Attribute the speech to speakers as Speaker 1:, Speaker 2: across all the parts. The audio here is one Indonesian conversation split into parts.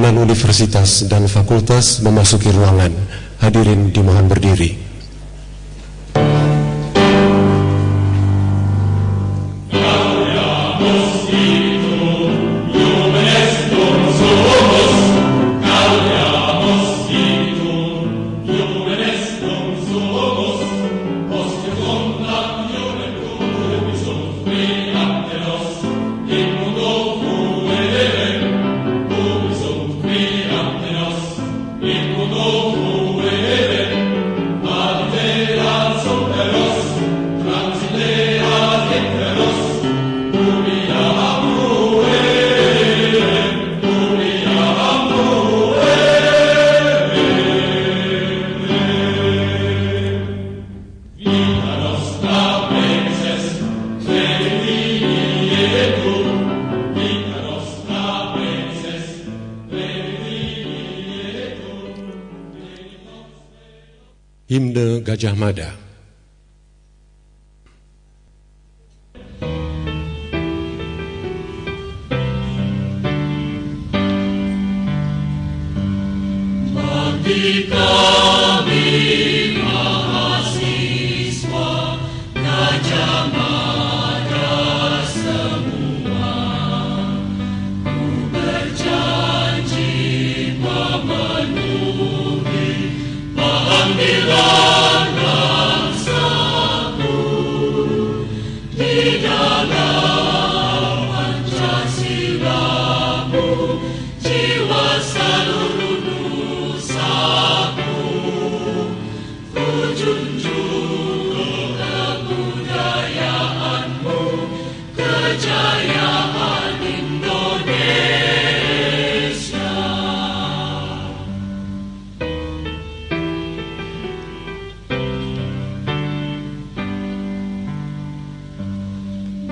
Speaker 1: pimpinan universitas dan fakultas memasuki ruangan. Hadirin dimohon berdiri. Himne Gajah Mada.
Speaker 2: Bagi kami mahasiswa Gajah Mada semua, ku berjanji memenuhi panggilan bangsaku di dalam Pancasilamu, jiwa seluruh nusaku, ku junjung kebudayaanmu, kejayaan Indonesia.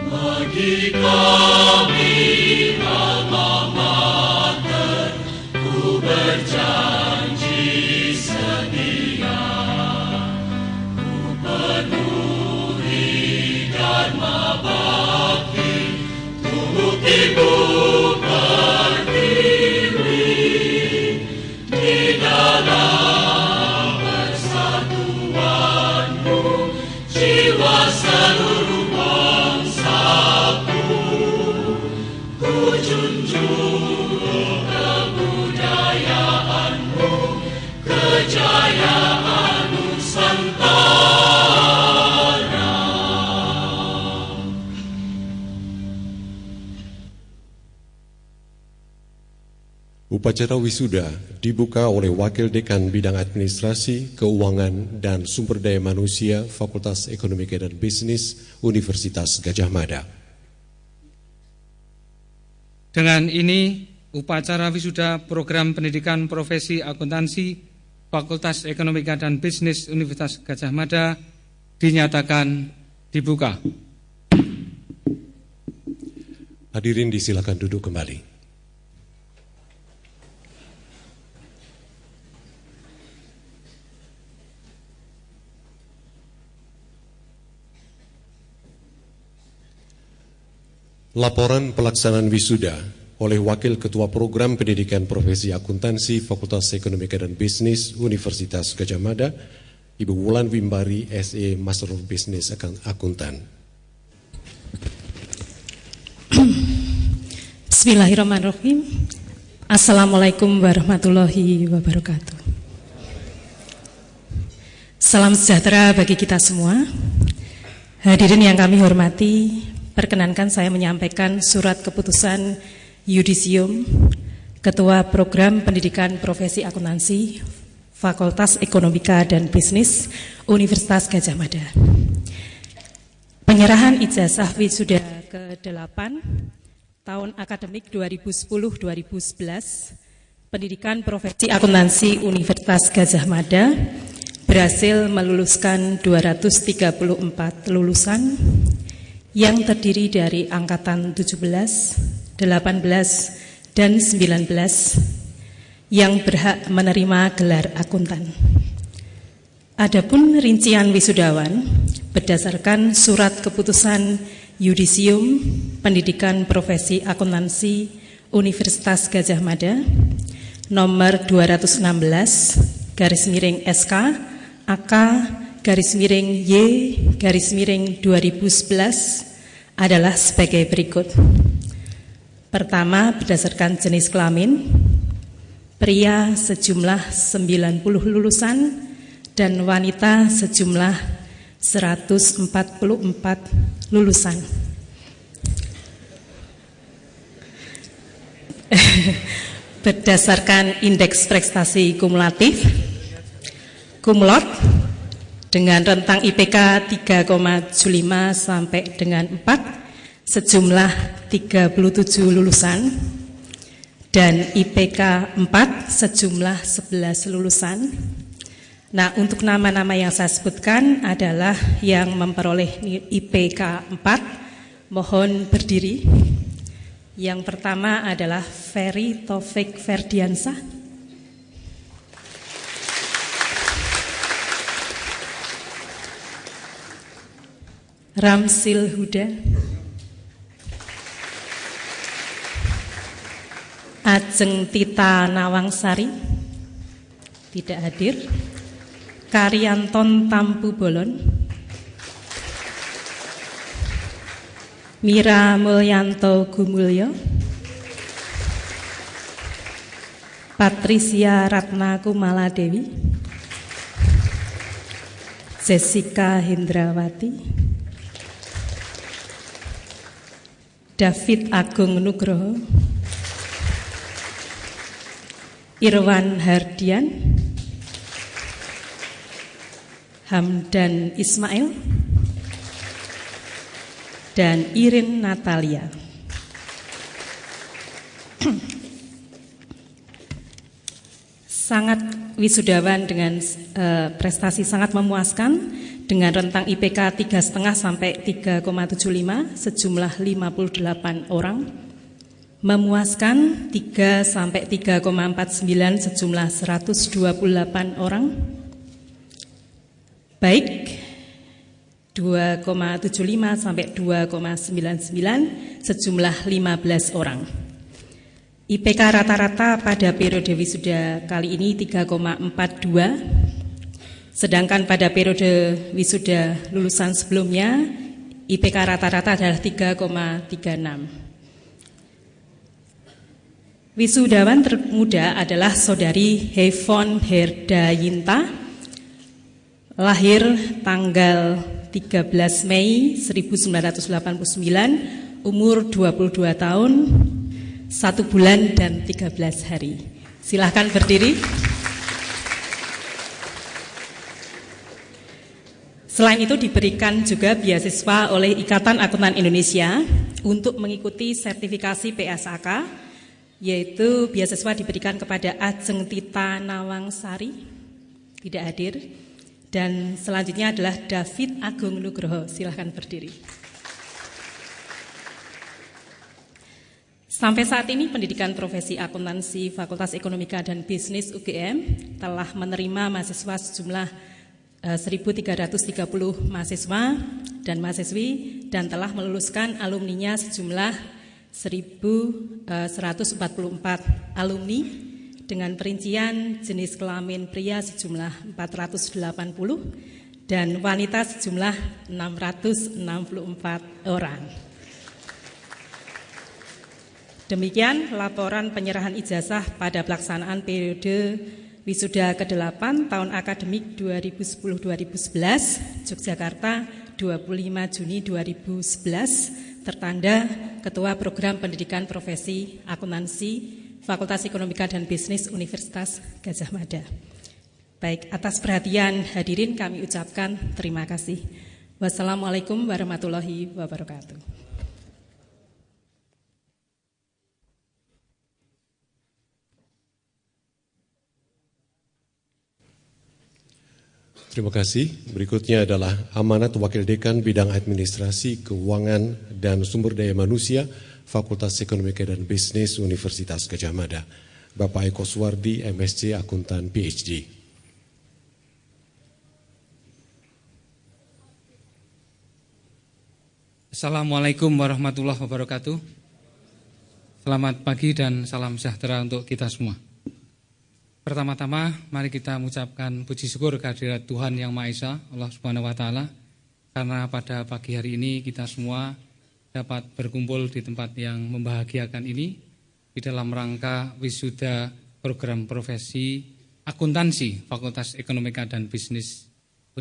Speaker 2: Bagi kami alma mater, ku berjanji setia, ku penuhi dharma bakti untuk Ibu Pertiwi di dalam persatuanmu, jiwa seluruh bangsaku, ku junjung kebudayaanmu, kejayaan Nusantara.
Speaker 1: Upacara wisuda dibuka oleh Wakil Dekan Bidang Administrasi, Keuangan, dan Sumber Daya Manusia Fakultas Ekonomi dan Bisnis Universitas Gajah Mada.
Speaker 3: Dengan ini, upacara wisuda program pendidikan profesi akuntansi Fakultas Ekonomi dan Bisnis Universitas Gajah Mada dinyatakan dibuka.
Speaker 1: Hadirin disilakan duduk kembali. Laporan pelaksanaan wisuda oleh Wakil Ketua Program Pendidikan Profesi Akuntansi Fakultas Ekonomi dan Bisnis Universitas Gajah Mada, Ibu Wulan Wimbari, SE Master of Business Akuntan.
Speaker 4: Bismillahirrahmanirrahim. Assalamualaikum warahmatullahi wabarakatuh. Salam sejahtera bagi kita semua. Hadirin yang kami hormati, perkenankan saya menyampaikan surat keputusan Yudisium Ketua Program Pendidikan Profesi Akuntansi Fakultas Ekonomika dan Bisnis Universitas Gajah Mada. Penyerahan ijazah wisuda ke-8 tahun akademik 2010-2011 Pendidikan Profesi Akuntansi Universitas Gajah Mada berhasil meluluskan 234 lulusan yang terdiri dari angkatan 17, 18, dan 19 yang berhak menerima gelar akuntan. Adapun rincian wisudawan berdasarkan surat keputusan Yudisium Pendidikan Profesi Akuntansi Universitas Gajah Mada nomor 216/SK AK Y/2011 adalah sebagai berikut. Pertama, berdasarkan jenis kelamin, pria sejumlah 90 lulusan dan wanita sejumlah 144 lulusan. Berdasarkan indeks prestasi kumulatif, kumlot dengan rentang IPK 3,75 sampai dengan 4 sejumlah 37 lulusan dan IPK 4 sejumlah 11 lulusan. Nah, untuk nama-nama yang saya sebutkan adalah yang memperoleh IPK 4, mohon berdiri. Yang pertama adalah Ferry Taufik Ferdiansyah. Ramsil Huda. Ajeng Tita Nawangsari. Tidak hadir. Karyanton Tampu Bolon. Mira Mulyanto Gumulyo. Patricia Ratna Kumala Dewi. Jessica Hindrawati. David Agung Nugroho. Irwan Hardian. Hamdan Ismail dan Irin Natalia. Sangat wisudawan dengan prestasi sangat memuaskan dengan rentang IPK 3,5 sampai 3,75 sejumlah 58 orang. Memuaskan 3 sampai 3,49 sejumlah 128 orang. Baik 2,75 sampai 2,99 sejumlah 15 orang. IPK rata-rata pada periode wisuda kali ini 3,42, sedangkan pada periode wisuda lulusan sebelumnya IPK rata-rata adalah 3,36. Wisudawan termuda adalah Saudari Hevon Herdayinta, lahir tanggal 13 Mei 1989, umur 22 tahun, 1 bulan dan 13 hari. Silahkan berdiri. Selain itu diberikan juga beasiswa oleh Ikatan Akuntan Indonesia untuk mengikuti sertifikasi PSAK, yaitu beasiswa diberikan kepada Ajeng Tita Nawangsari, tidak hadir. Dan selanjutnya adalah David Agung Nugroho. Silahkan berdiri. Sampai saat ini pendidikan profesi akuntansi Fakultas Ekonomika dan Bisnis UGM telah menerima mahasiswa sejumlah 1.330 mahasiswa dan mahasiswi dan telah meluluskan alumninya sejumlah 1.144 alumni dengan perincian jenis kelamin pria sejumlah 480 dan wanita sejumlah 664 orang. Demikian laporan penyerahan ijazah pada pelaksanaan periode wisuda ke-8 tahun akademik 2010-2011 Yogyakarta 25 Juni 2011 tertanda Ketua Program Pendidikan Profesi Akuntansi Fakultas Ekonomika dan Bisnis Universitas Gadjah Mada. Baik, atas perhatian hadirin kami ucapkan terima kasih. Wassalamualaikum warahmatullahi wabarakatuh.
Speaker 1: Terima kasih. Berikutnya adalah amanat Wakil Dekan Bidang Administrasi, Keuangan, dan Sumber Daya Manusia Fakultas Ekonomika dan Bisnis Universitas Gadjah Mada, Bapak Eko Suwardi, MSc Akuntan PhD.
Speaker 3: Assalamualaikum warahmatullahi wabarakatuh. Selamat pagi dan salam sejahtera untuk kita semua. Pertama-tama mari kita mengucapkan puji syukur kehadirat Tuhan Yang Maha Esa, Allah Subhanahu wa taala, karena pada pagi hari ini kita semua dapat berkumpul di tempat yang membahagiakan ini di dalam rangka wisuda program profesi akuntansi Fakultas Ekonomika dan Bisnis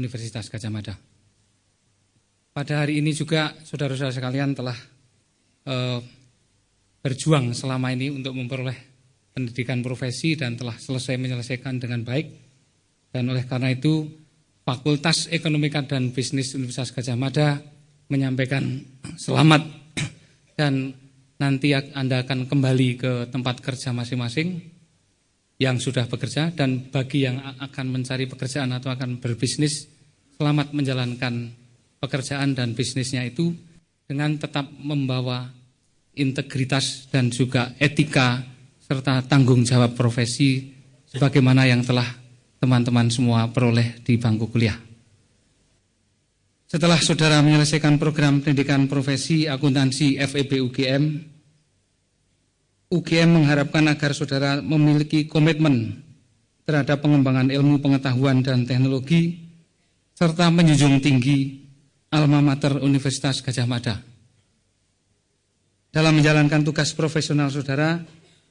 Speaker 3: Universitas Gadjah Mada. Pada hari ini juga saudara-saudara sekalian telah berjuang selama ini untuk memperoleh pendidikan profesi dan telah menyelesaikan dengan baik. Dan oleh karena itu Fakultas Ekonomika dan Bisnis Universitas Gadjah Mada menyampaikan selamat dan nanti Anda akan kembali ke tempat kerja masing-masing yang sudah bekerja, dan bagi yang akan mencari pekerjaan atau akan berbisnis, selamat menjalankan pekerjaan dan bisnisnya itu dengan tetap membawa integritas dan juga etika serta tanggung jawab profesi sebagaimana yang telah teman-teman semua peroleh di bangku kuliah. Setelah saudara menyelesaikan program pendidikan profesi akuntansi FEB UGM, UGM mengharapkan agar saudara memiliki komitmen terhadap pengembangan ilmu pengetahuan dan teknologi serta menjunjung tinggi alma mater Universitas Gadjah Mada. Dalam menjalankan tugas profesional saudara,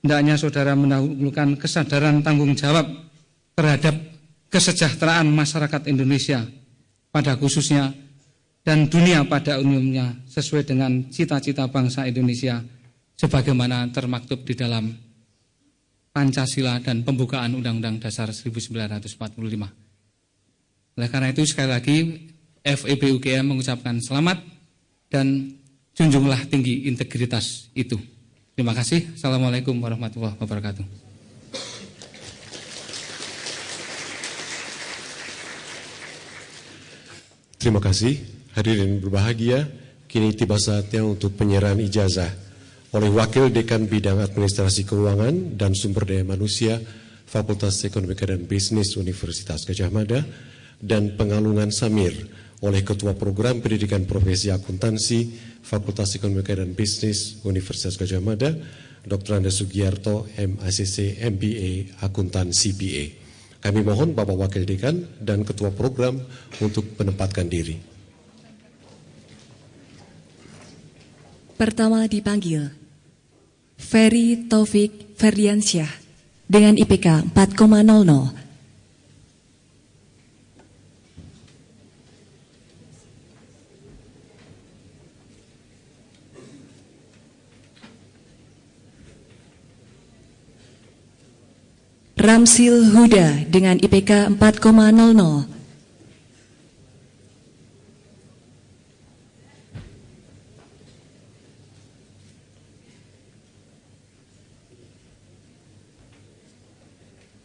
Speaker 3: hendaknya saudara mendahulukan kesadaran tanggung jawab terhadap kesejahteraan masyarakat Indonesia pada khususnya dan dunia pada umumnya sesuai dengan cita-cita bangsa Indonesia sebagaimana termaktub di dalam Pancasila dan pembukaan Undang-Undang Dasar 1945. Oleh karena itu sekali lagi FEB UGM mengucapkan selamat dan junjunglah tinggi integritas itu. Terima kasih. Assalamualaikum warahmatullahi wabarakatuh.
Speaker 1: Terima kasih. Hadirin berbahagia, kini tiba saatnya untuk penyerahan ijazah oleh Wakil Dekan Bidang Administrasi Keuangan dan Sumber Daya Manusia Fakultas Ekonomika dan Bisnis Universitas Gadjah Mada dan pengalungan Samir oleh Ketua Program Pendidikan Profesi Akuntansi Fakultas Ekonomika dan Bisnis Universitas Gadjah Mada, Dr. Andes Sugiarto, MACC, MBA, Akuntansi BA. Kami mohon Bapak Wakil Dekan dan Ketua Program untuk menempatkan diri.
Speaker 5: Pertama dipanggil Ferry Taufik Ferdiansyah dengan IPK 4,00. Ramsil Huda dengan IPK 4,00.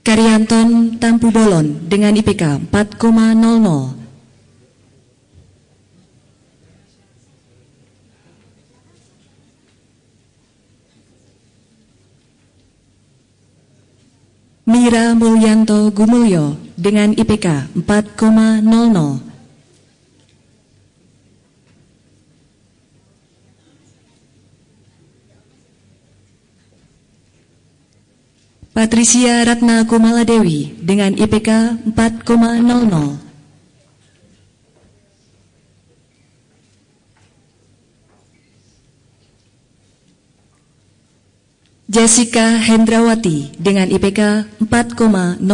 Speaker 5: Karyanton Tampu Bolon dengan IPK 4,00. Mira Mulyanto Gumulyo dengan IPK 4,00. Patricia Ratna Kumaladewi dengan IPK 4,00. Jessica Hendrawati dengan IPK 4,00.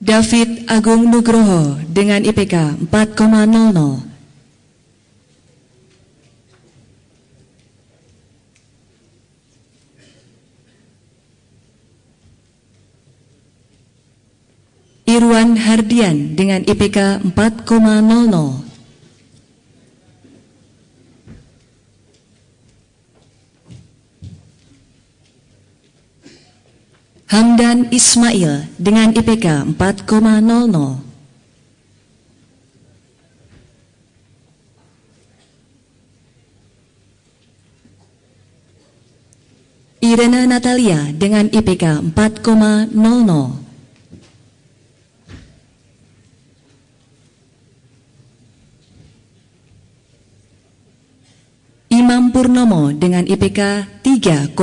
Speaker 5: David Agung Nugroho dengan IPK 4,00. Irwan Hardian dengan IPK 4,00. Hamdan Ismail dengan IPK 4,00. Irena Natalia dengan IPK 4,00. Purnomo dengan IPK 3,89.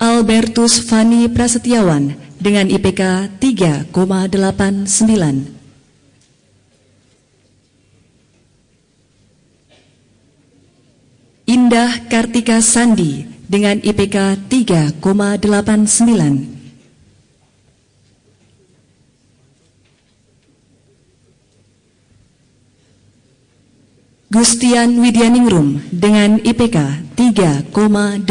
Speaker 5: Albertus Fani Prasetyawan dengan IPK 3,89. Indah Kartika Sandi dengan IPK 3,89. Gustian Widyaningrum dengan IPK 3,88.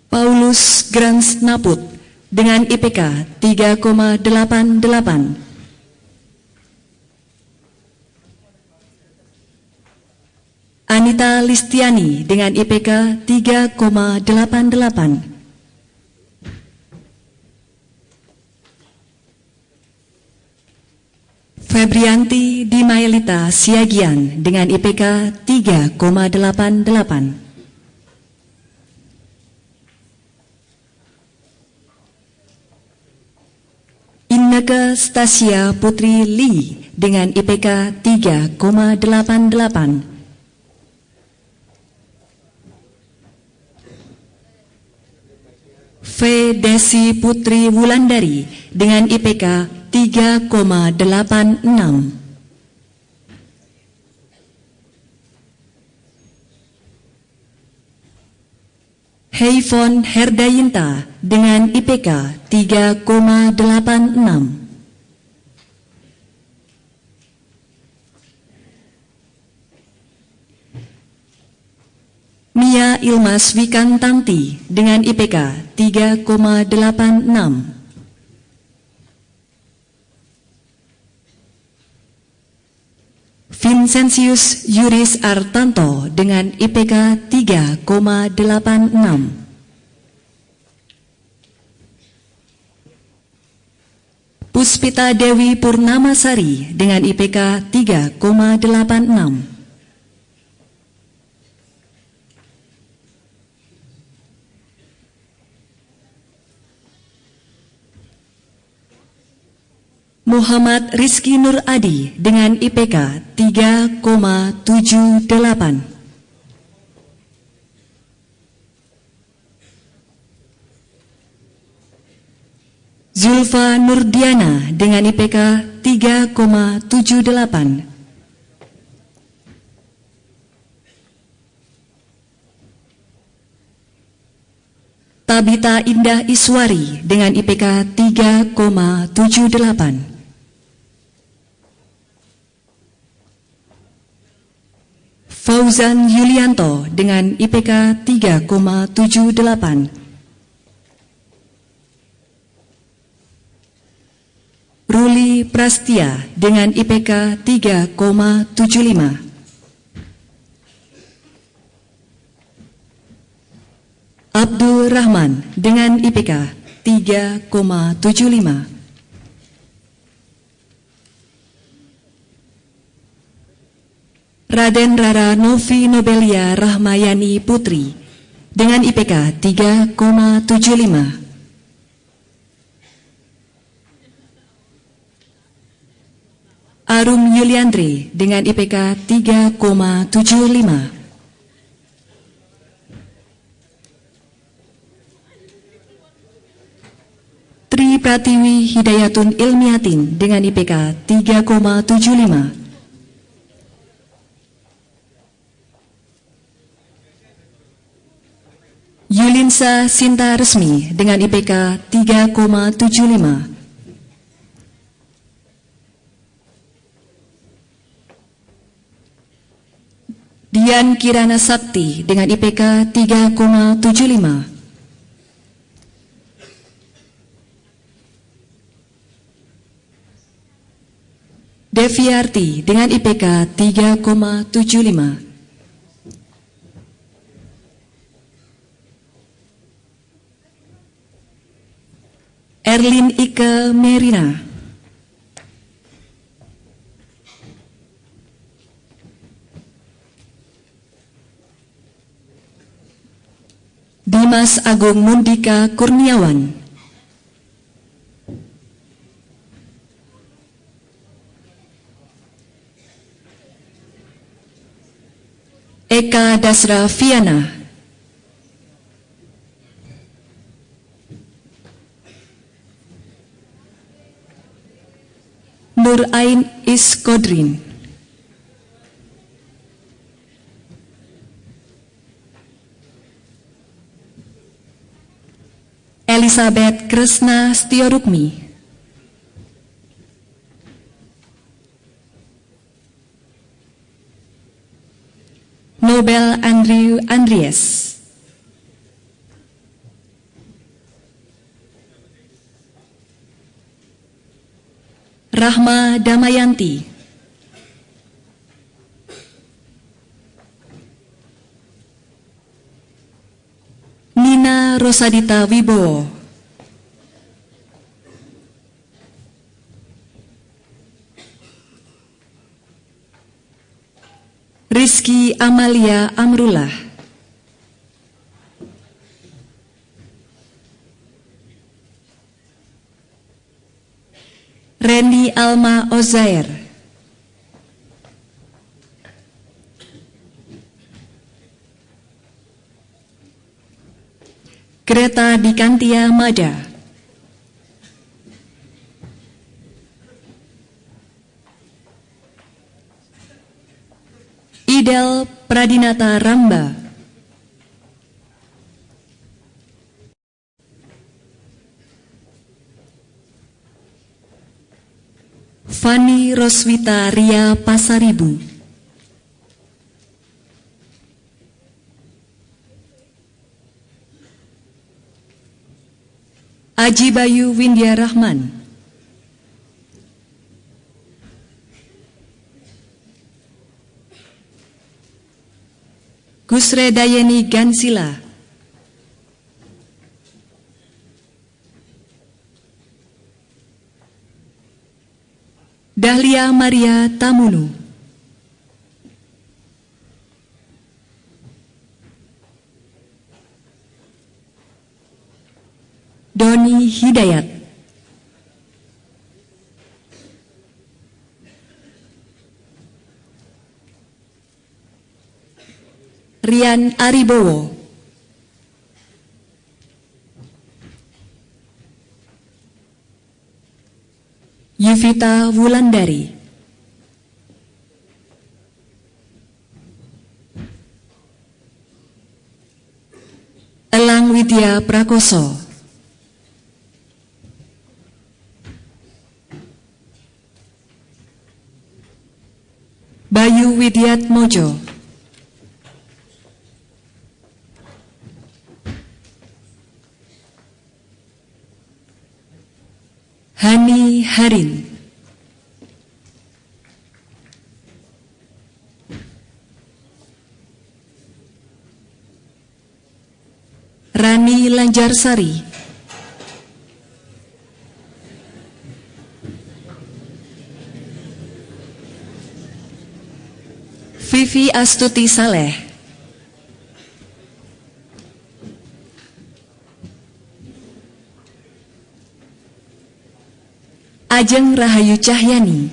Speaker 5: Paulus Grans Naput dengan IPK 3,88. Anita Listiani dengan IPK 3,88. Febrianti Dimaelita Siagian dengan IPK 3,88. Inneke Stasia Putri Lee dengan IPK 3,88. V. Desi Putri Wulandari dengan IPK 3,86. Heifon Herdayinta dengan IPK 3,86. Mia Ilmas Wikantanti dengan IPK 3,86. Vincentius Yuris Artanto dengan IPK 3,86. Puspita Dewi Purnamasari dengan IPK 3,86. Muhammad Rizky Nur Adi dengan IPK 3,78. Zulfa Nurdiana dengan IPK 3,78. Tabita Indah Iswari dengan IPK 3,78. Fauzan Yulianto dengan IPK 3,78. Ruli Prastia dengan IPK 3,75. Abdul Rahman dengan IPK 3,75. Raden Rara Novi Nobelia Rahmayani Putri dengan IPK 3,75. Arum Yuliandri dengan IPK 3,75. Tri Pratiwi Hidayatun Ilmiatin dengan IPK 3,75. Yulinsa Sinta Resmi dengan IPK 3,75. Dian Kirana Sakti dengan IPK 3,75. Deviarti dengan IPK 3,75. Erlin Ike Merina. Dimas Agung Mundika Kurniawan, Eka Dasra Viana, Nur Ain Iskodrin, Elizabeth Kresna Stiorukmi, Nobel Andrew Andries, Rahma Damayanti, Nina Rosadita Wibowo, Rizky Amalia Amrullah, Reni Alma Ozair, Greta Dikantia Mada, Idel Pradinata Ramba, Fani Roswita Ria Pasaribu, Aji Bayu Windya Rahman, Gusre Dayeni Gansila, Dahlia Maria Tamunu, Doni Hidayat, Rian Aribowo, Yuvita Wulandari, Elang Widya Prakoso, Bayu Widiat Mojo, Hani Harin, Rani Lanjarsari, Vivi Astuti Saleh, Ajeng Rahayu Cahyani,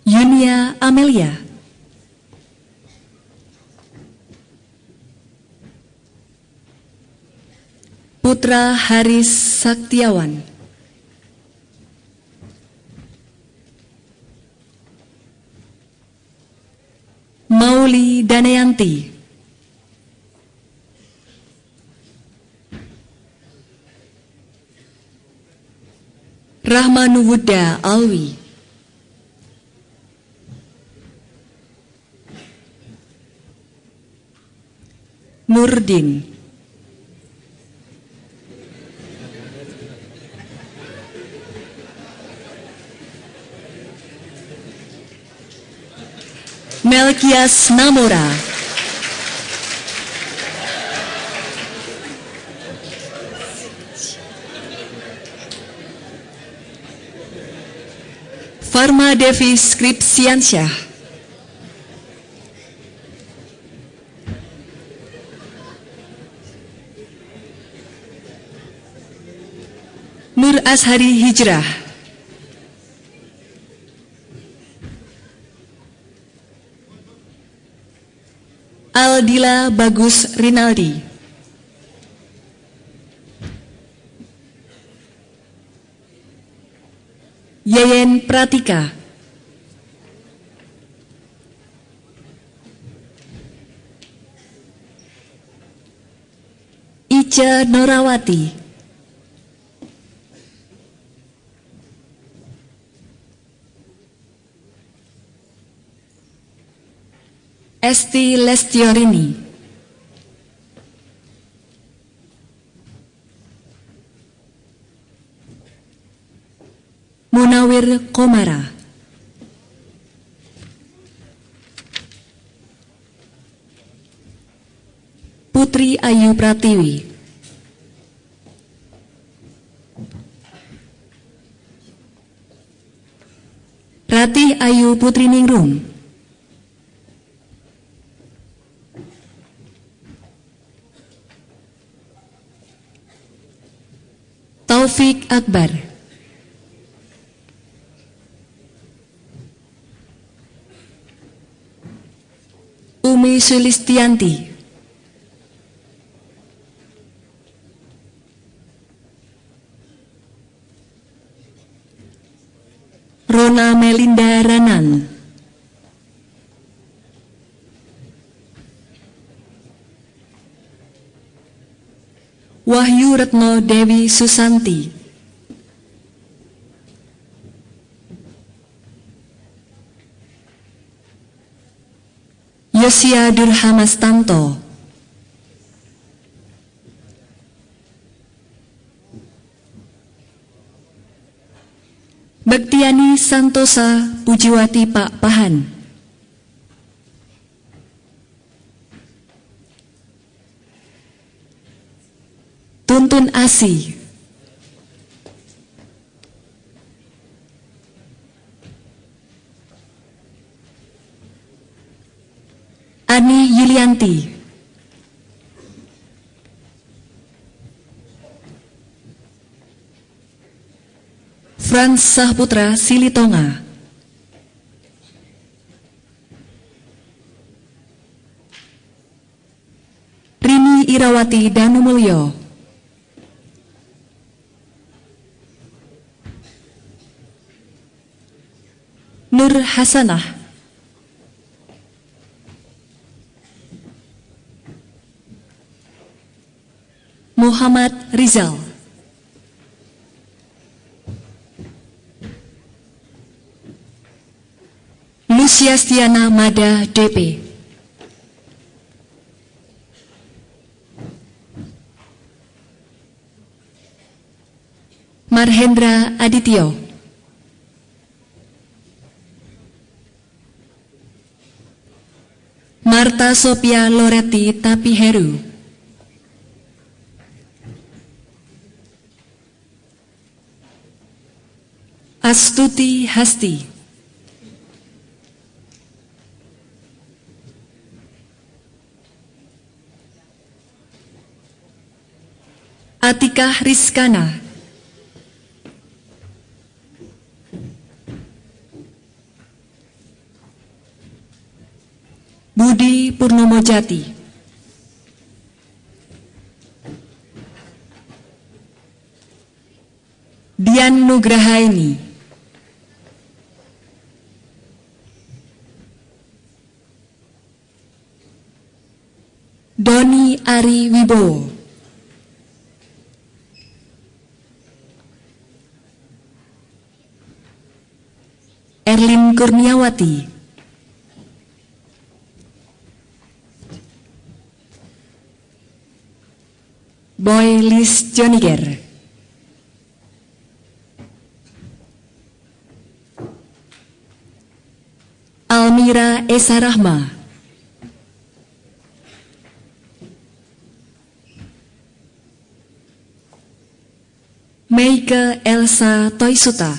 Speaker 5: Yunia Amelia, Putra Haris Saktiawan, Mauli Danayanti, Rahmanuwuda Alwi, Nurdin, Melkias Namora, Farma Devi Skripsiansyah, Nur Ashari Hijrah, Aldila Bagus Rinaldi, Yeyen Pratika, Ica Norawati, Esti Lestiorini, Munawir Komara, Putri Ayu Pratiwi, Ratih Ayu Putri Ningrum, Taufik Akbar, Umi Sulistianti, Rona Melinda Ranan, Wahyu Retno Dewi Susanti, Yosia Durhamastanto, Bektiani Santosa Pujiwati Pak Pahan, Tuntun Asi, Ani Yulianti, Frans Sahputra Silitonga, Rini Irawati Danumulyo, Nur Hasanah, Muhammad Rizal, Lucia Stiana Mada DP, Marhendra Adityo, Marta Sophia Loretti Tapiheru, Astuti Hasti, Atikah Rizkana, Budi Purnomojati, Dian Nugrahaini, Doni Ari Wibowo, Erlin Kurniawati, Boy Lis Joniger, Almira Esa Rahma, Meike Elsa Toisuta,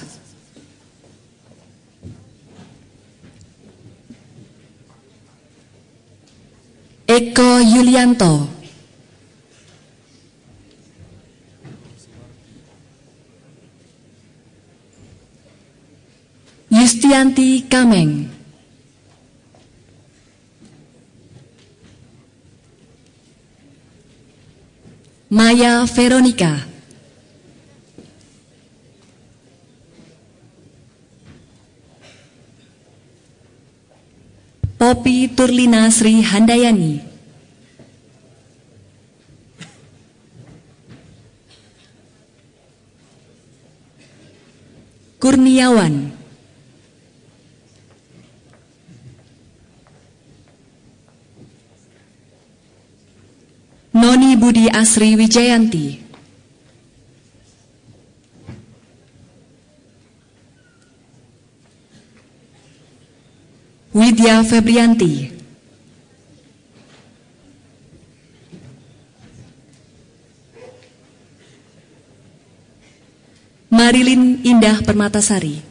Speaker 5: Eko Yulianto, Yustianti Kameng, Maya Veronica, Poppy Turlina Sri Handayani, Kurniawan, Noni Budi Asri Wijayanti, Widya Febrianti, Marilyn Indah Permatasari,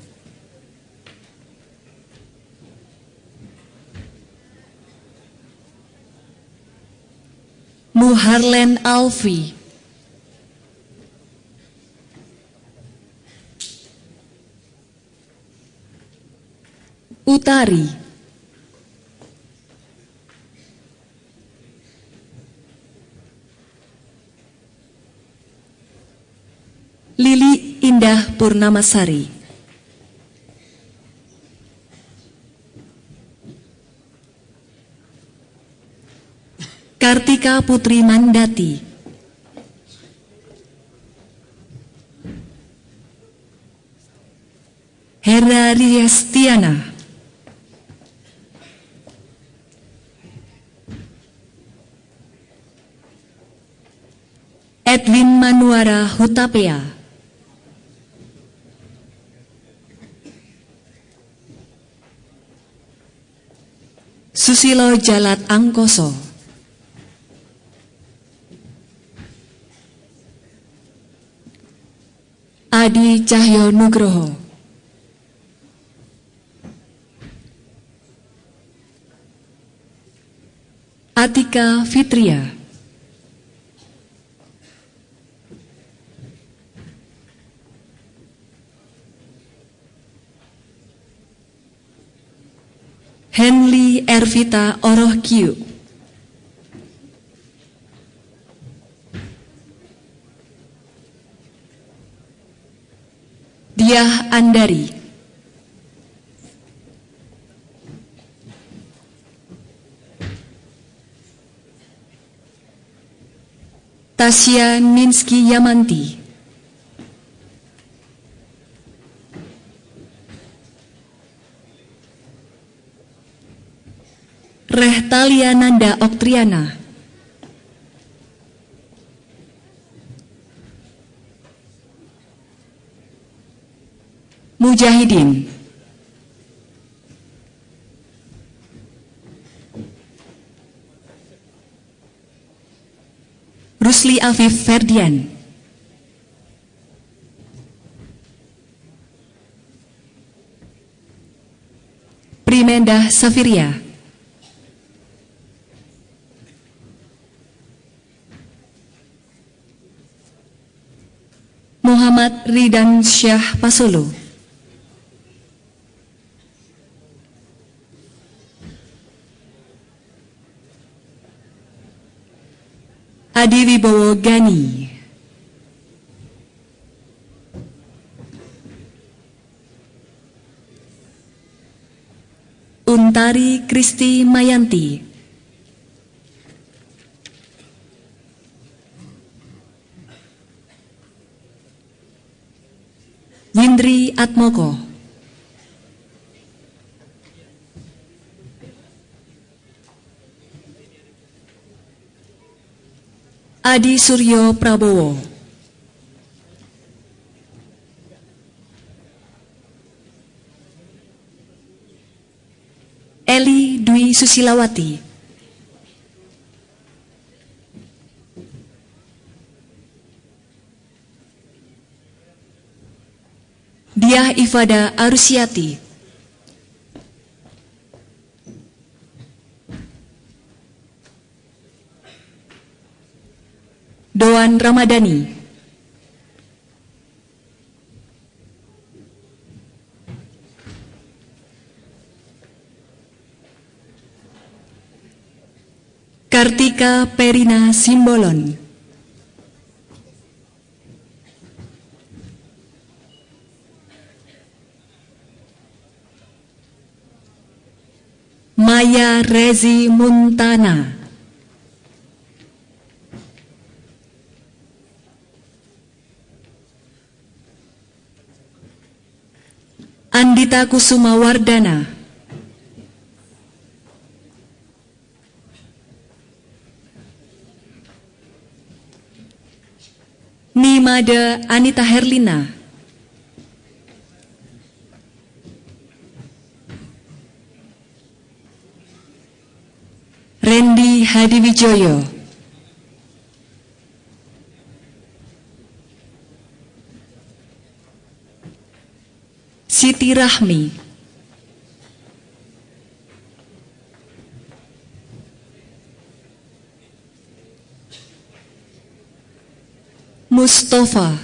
Speaker 5: Muharlen Alfi, Utari, Lili Indah Purnamasari, Kartika Putri Mandati, Hera Riestiana, Edwin Manuara Hutapea, Susilo Jalat Angkoso, Adi Cahyo Nugroho, Atika Fitria, Henly Ervita Orohkiu, Diah Andari, Tasya Ninsky Yamanti, Rehtalia Nanda Oktriana, Mujahidin, Rusli Afif Ferdian, Primendah Safiria, Muhammad Ridan Syah Pasolo, Adi Wibowo Gani, Untari Kristi Mayanti, Windri Atmoko, Adi Suryo Prabowo, Eli Dwi Susilawati, Diah Ifada Arusiati, Doan Ramadhani. Kartika Perina Simbolon. Maya Rezi Muntana. Andita Kusuma Wardana. Nimade Anita Herlina. Randy Hadiwijoyo. Siti Rahmi. Mustafa.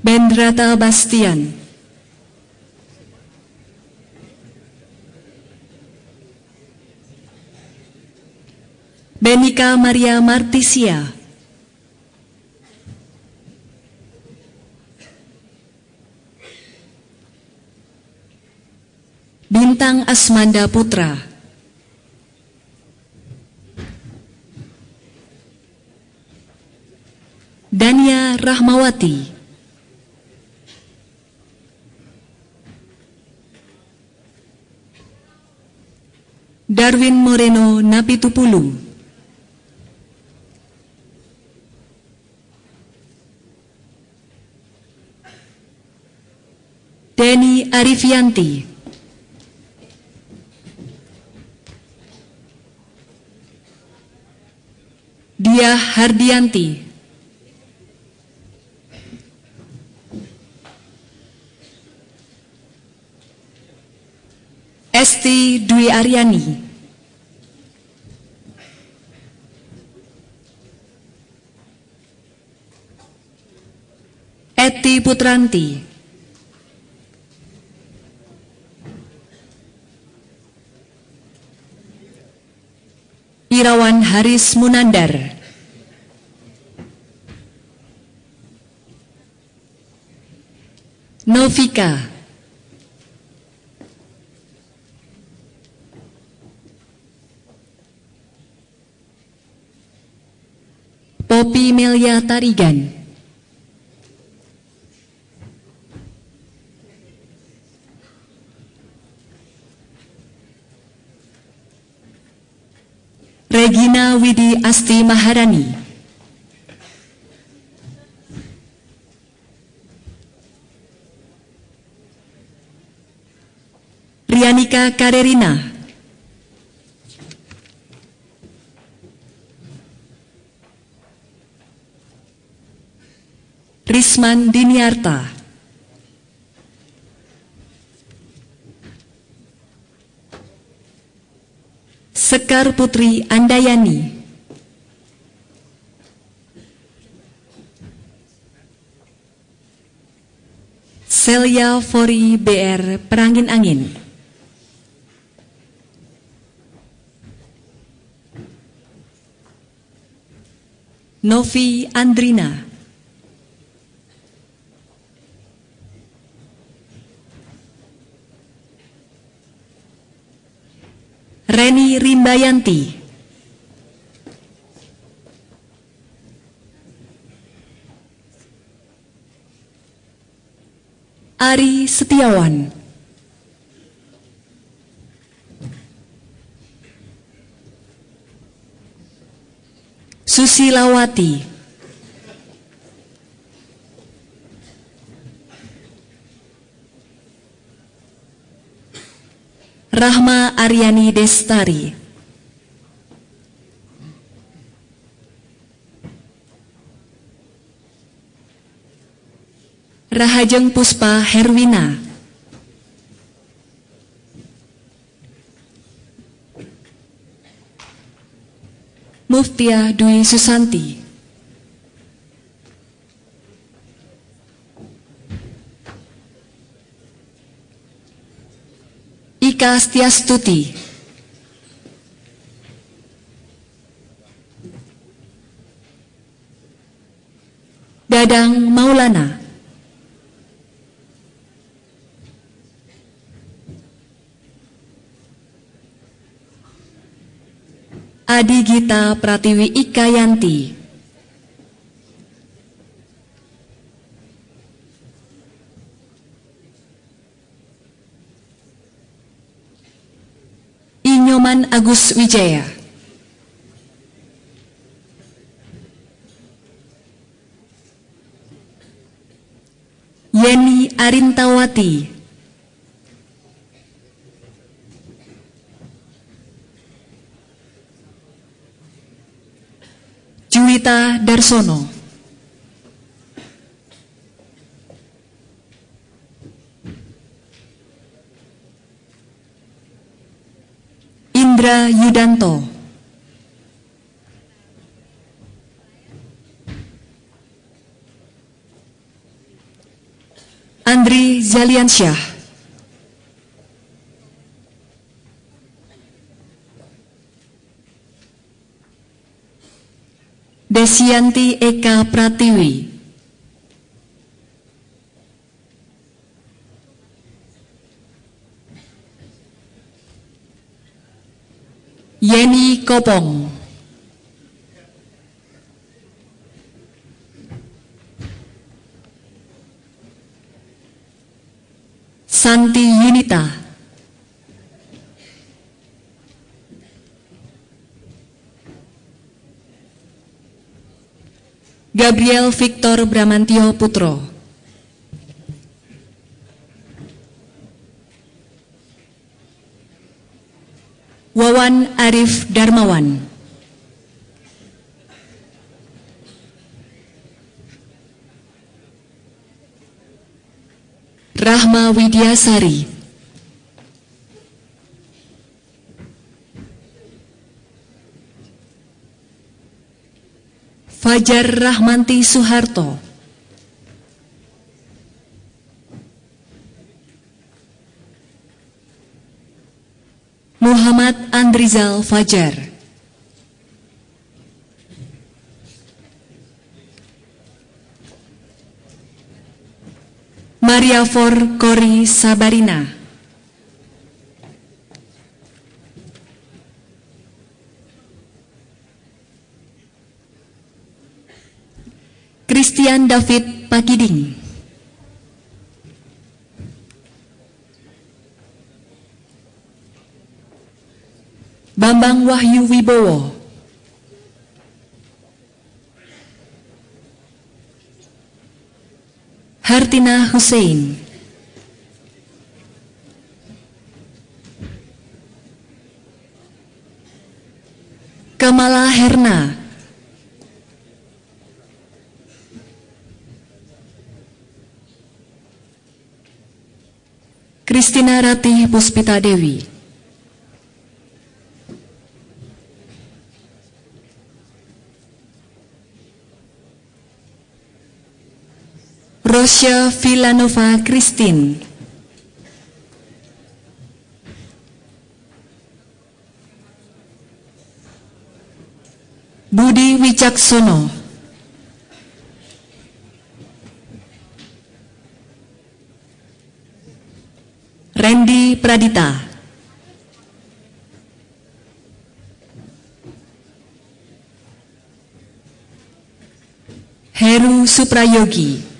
Speaker 5: Bendrata Bastian. Benika Maria Martisia. Bintang Asmanda Putra. Dania Rahmawati. Darwin Moreno Napitupulu. Deni Arifianti. Dia Hardianti. Esti Dwi Aryani. Eti Putranti. Irawan Haris Munandar. Novika. Poppy Melia Tarigan. Regina Widi Asti Maharani. Rianika Karerina. Risman Diniarta. Sekar Putri Andayani. Celia Fori BR Perangin Angin. Novi Andrina. Reni Rimbayanti. Ari Setiawan. Susilawati. Rahma Aryani Destari. Rahajeng Puspa Herwina. Septia Dwi Susanti, Ika Setiastuti, Dadang Maulana, Adi Gita Pratiwi Ikayanti, Inyoman Agus Wijaya, Yeni Arintawati, Juwita Darsono, Indra Yudanto, Andri Zaliansyah, Desianti Eka Pratiwi, Yeni Kopong, Santi Yunita, Gabriel Victor Bramantio Putro, Wawan Arif Darmawan, Rahma Widyasari, Fajar Rahmanti Suharto, Muhammad Andrizal Fajar, Maria For Kori Sabarina, Christian David Pakiding, Bambang Wahyu Wibowo, Hartina Hussein, Kamala Herna, Kristina Ratih Puspita Dewi, Rosya Villanova Christine, Budi Wicaksono, Randy Pradita, Heru Suprayogi,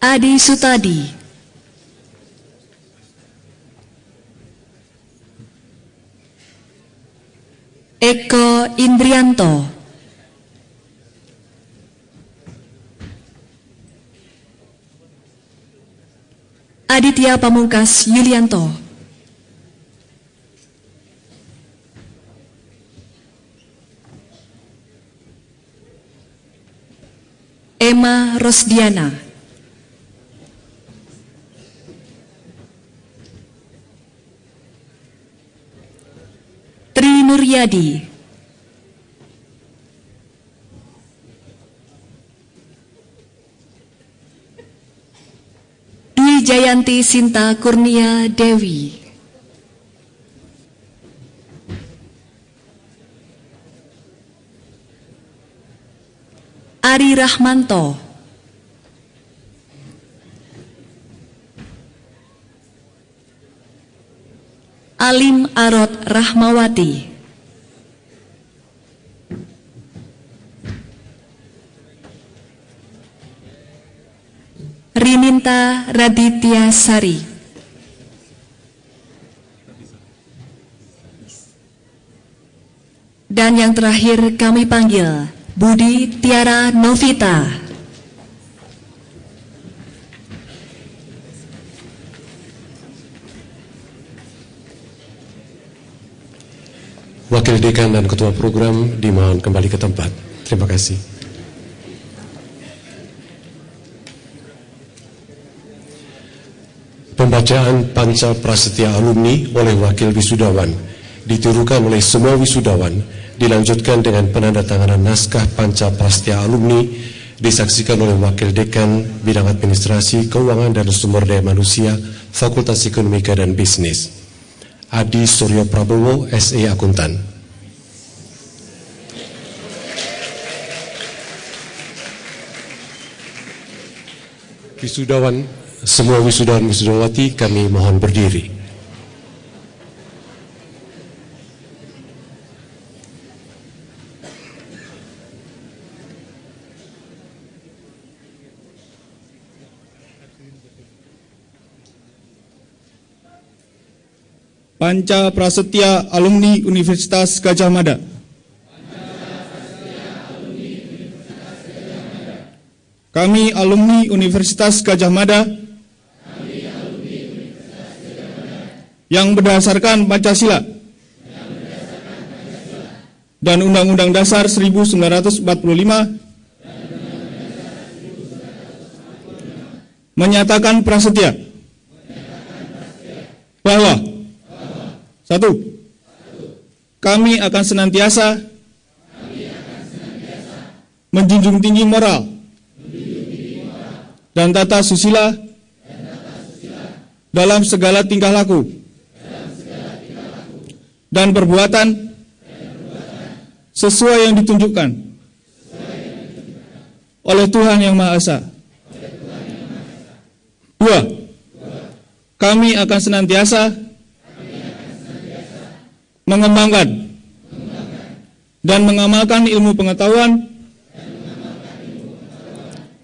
Speaker 5: Adi Sutadi, Eko Indrianto, Aditya Pamungkas Yulianto, Emma Rosdiana, Nuryadi, Dwi Jayanti Sinta Kurnia Dewi, Ari Rahmanto, Alim Arot Rahmawati, Rininta Raditya Sari, dan yang terakhir kami panggil Budi Tiara Novita.
Speaker 1: Wakil Dekan dan Ketua Program dimohon kembali ke tempat. Terima kasih. Pembacaan Panca Prasetya Alumni oleh Wakil Wisudawan ditirukan oleh semua wisudawan, dilanjutkan dengan penandatanganan naskah Panca Prasetya Alumni, disaksikan oleh Wakil Dekan Bidang Administrasi, Keuangan dan Sumber Daya Manusia Fakultas Ekonomika dan Bisnis, Adi Suryo Prabowo, SE Akuntan. Wisudawan, semua wisudawan wisudawati kami mohon berdiri.
Speaker 6: Panca Prasetya Alumni Universitas Gadjah Mada. Kami alumni Universitas Gadjah Mada yang berdasarkan Pancasila dan Undang-Undang Dasar 1945 menyatakan prasetya bahwa 1. Kami akan senantiasa menjunjung tinggi moral dan tata susila dalam segala tingkah laku dan perbuatan sesuai yang ditunjukkan oleh Tuhan Yang Maha Esa. 2. Kami akan senantiasa mengembangkan dan mengamalkan ilmu pengetahuan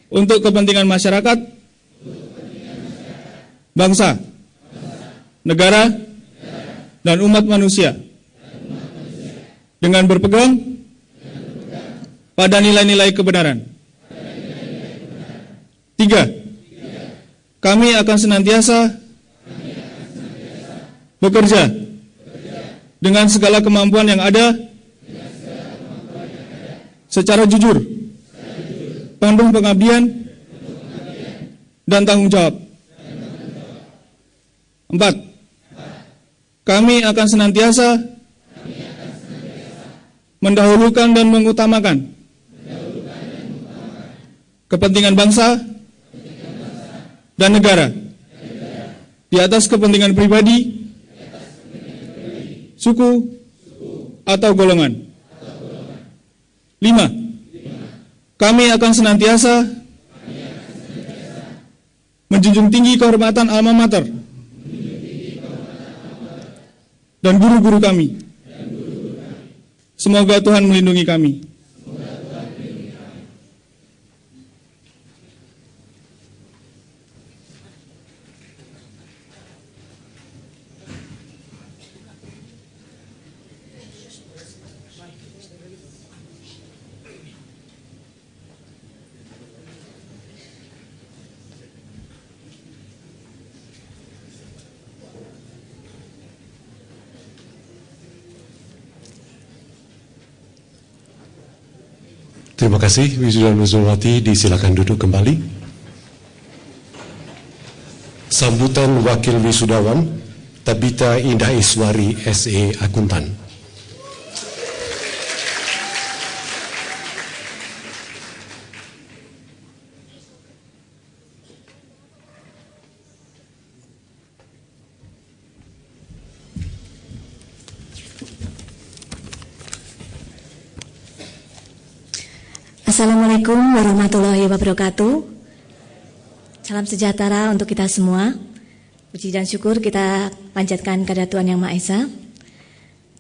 Speaker 6: untuk kepentingan masyarakat, bangsa, negara, dan umat manusia dengan berpegang pada nilai-nilai kebenaran. 3. Kami akan senantiasa bekerja dengan segala kemampuan yang ada secara jujur, penuh pengabdian, dan tanggung jawab. 4. Kami akan senantiasa mendahulukan dan mengutamakan kepentingan bangsa dan negara di atas kepentingan pribadi, suku, atau golongan. 5. Kami akan senantiasa menjunjung tinggi kehormatan alma mater dan guru-guru kami. Semoga Tuhan melindungi kami.
Speaker 1: Terima kasih, wisudawan wisudawati disilakan duduk kembali. Sambutan Wakil Wisudawan Tabita Indah Iswari, SE Akuntan.
Speaker 7: Assalamualaikum warahmatullahi wabarakatuh. Salam sejahtera untuk kita semua. Puji dan syukur kita panjatkan kepada Tuhan Yang Maha Esa.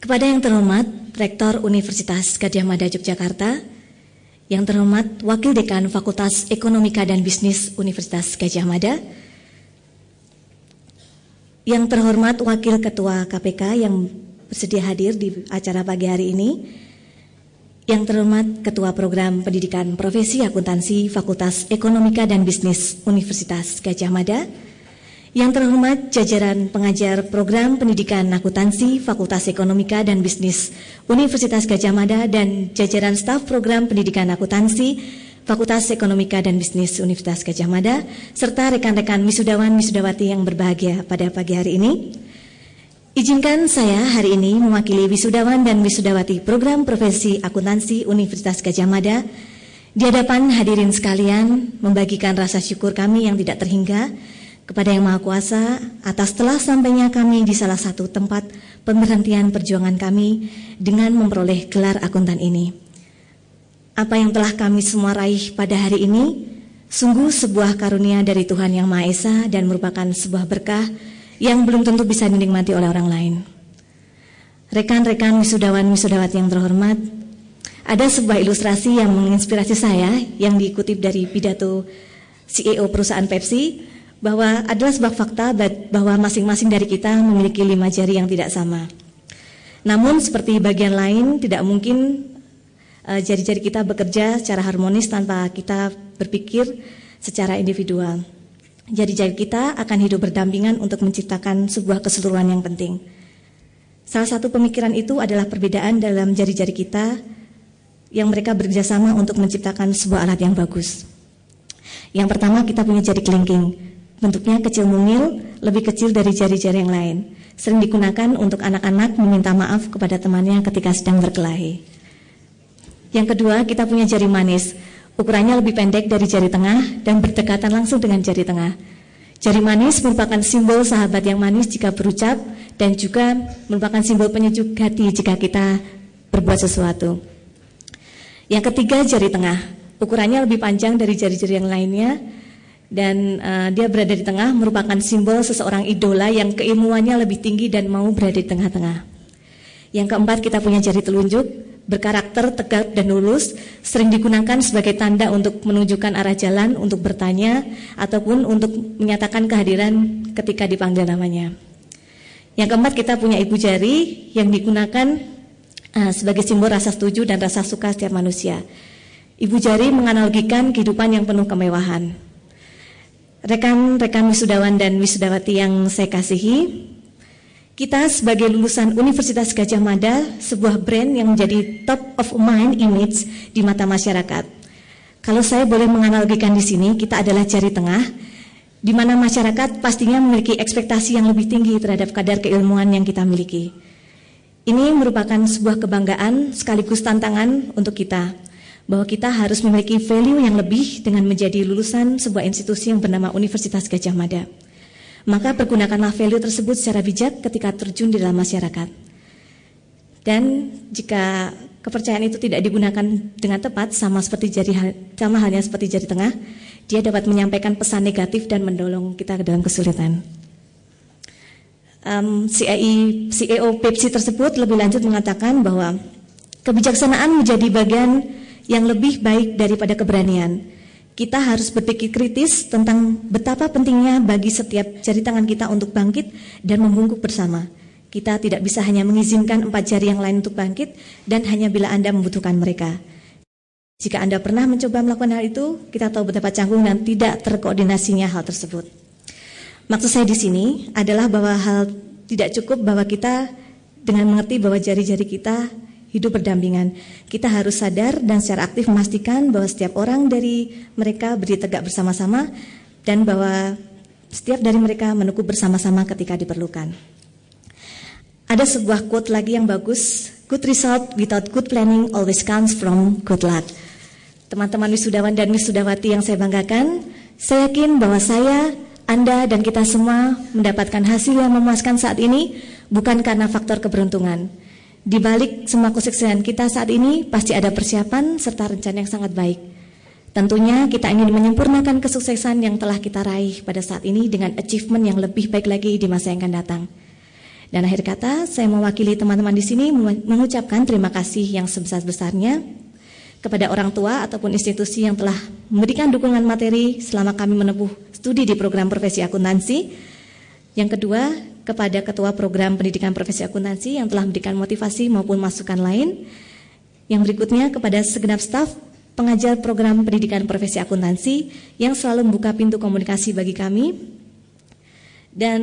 Speaker 7: Kepada yang terhormat Rektor Universitas Gadjah Mada Yogyakarta, yang terhormat Wakil Dekan Fakultas Ekonomika dan Bisnis Universitas Gadjah Mada, yang terhormat Wakil Ketua KPK yang bersedia hadir di acara pagi hari ini, yang terhormat Ketua Program Pendidikan Profesi Akuntansi Fakultas Ekonomika dan Bisnis Universitas Gadjah Mada, yang terhormat jajaran pengajar Program Pendidikan Akuntansi Fakultas Ekonomika dan Bisnis Universitas Gadjah Mada, dan jajaran staf Program Pendidikan Akuntansi Fakultas Ekonomika dan Bisnis Universitas Gadjah Mada, serta rekan-rekan wisudawan wisudawati yang berbahagia pada pagi hari ini. Izinkan saya hari ini mewakili wisudawan dan wisudawati Program Profesi Akuntansi Universitas Gadjah Mada di hadapan hadirin sekalian membagikan rasa syukur kami yang tidak terhingga kepada Yang Maha Kuasa atas telah sampainya kami di salah satu tempat pemberhentian perjuangan kami dengan memperoleh gelar akuntan ini. Apa yang telah kami semua raih pada hari ini sungguh sebuah karunia dari Tuhan Yang Maha Esa dan merupakan sebuah berkah yang belum tentu bisa dinikmati oleh orang lain. Rekan-rekan wisudawan-wisudawati yang terhormat, ada sebuah ilustrasi yang menginspirasi saya yang dikutip dari pidato CEO perusahaan Pepsi, bahwa adalah sebuah fakta bahwa masing-masing dari kita memiliki 5 jari yang tidak sama. Namun seperti bagian lain, tidak mungkin jari-jari kita bekerja secara harmonis tanpa kita berpikir secara individual. Jari-jari kita akan hidup berdampingan untuk menciptakan sebuah keseluruhan yang penting. Salah satu pemikiran itu adalah perbedaan dalam jari-jari kita yang mereka bekerjasama untuk menciptakan sebuah alat yang bagus. Yang pertama, kita punya jari kelingking. Bentuknya kecil mungil, lebih kecil dari jari-jari yang lain. Sering digunakan untuk anak-anak meminta maaf kepada temannya ketika sedang berkelahi. Yang kedua, kita punya jari manis. Ukurannya lebih pendek dari jari tengah dan berdekatan langsung dengan jari tengah. Jari manis merupakan simbol sahabat yang manis jika berucap dan juga merupakan simbol penyejuk hati jika kita berbuat sesuatu. Yang ketiga, jari tengah. Ukurannya lebih panjang dari jari-jari yang lainnya dan dia berada di tengah, merupakan simbol seseorang idola yang keilmuannya lebih tinggi dan mau berada di tengah-tengah. Yang keempat, kita punya jari telunjuk. Berkarakter tegak dan lurus, sering digunakan sebagai tanda untuk menunjukkan arah jalan, untuk bertanya, ataupun untuk menyatakan kehadiran ketika dipanggil namanya. Yang keempat, kita punya ibu jari yang digunakan sebagai simbol rasa setuju dan rasa suka setiap manusia. Ibu jari menganalogikan kehidupan yang penuh kemewahan. Rekan-rekan wisudawan dan wisudawati yang saya kasihi, kita sebagai lulusan Universitas Gadjah Mada, sebuah brand yang menjadi top of mind image di mata masyarakat. Kalau saya boleh menganalogikan di sini, kita adalah jari tengah, di mana masyarakat pastinya memiliki ekspektasi yang lebih tinggi terhadap kadar keilmuan yang kita miliki. Ini merupakan sebuah kebanggaan sekaligus tantangan untuk kita, bahwa kita harus memiliki value yang lebih dengan menjadi lulusan sebuah institusi yang bernama Universitas Gadjah Mada. Maka pergunakanlah value tersebut secara bijak ketika terjun di dalam masyarakat. Dan jika kepercayaan itu tidak digunakan dengan tepat, sama halnya seperti jari tengah, dia dapat menyampaikan pesan negatif dan mendorong kita ke dalam kesulitan. CEO Pepsi tersebut lebih lanjut mengatakan bahwa kebijaksanaan menjadi bagian yang lebih baik daripada keberanian. Kita harus berpikir kritis tentang betapa pentingnya bagi setiap jari tangan kita untuk bangkit dan membungkuk bersama. Kita tidak bisa hanya mengizinkan 4 jari yang lain untuk bangkit dan hanya bila Anda membutuhkan mereka. Jika Anda pernah mencoba melakukan hal itu, kita tahu betapa canggung dan tidak terkoordinasinya hal tersebut. Maksud saya di sini adalah bahwa hal tidak cukup bahwa kita dengan mengerti bahwa jari-jari kita hidup berdampingan. Kita harus sadar dan secara aktif memastikan bahwa setiap orang dari mereka berdiri tegak bersama-sama dan bahwa setiap dari mereka menekuk bersama-sama ketika diperlukan. Ada sebuah quote lagi yang bagus, good result without good planning always comes from good luck. Teman-teman wisudawan dan wisudawati yang saya banggakan, saya yakin bahwa saya, Anda dan kita semua mendapatkan hasil yang memuaskan saat ini bukan karena faktor keberuntungan. Di balik semua kesuksesan kita saat ini, pasti ada persiapan serta rencana yang sangat baik. Tentunya kita ingin menyempurnakan kesuksesan yang telah kita raih pada saat ini dengan achievement yang lebih baik lagi di masa yang akan datang. Dan akhir kata, saya mewakili teman-teman di sini mengucapkan terima kasih yang sebesar-besarnya kepada orang tua ataupun institusi yang telah memberikan dukungan materi selama kami menempuh studi di program profesi akuntansi. Yang kedua, kepada Ketua Program Pendidikan Profesi Akuntansi yang telah memberikan motivasi maupun masukan lain. Yang berikutnya, kepada segenap staf pengajar program pendidikan profesi akuntansi yang selalu membuka pintu komunikasi bagi kami. Dan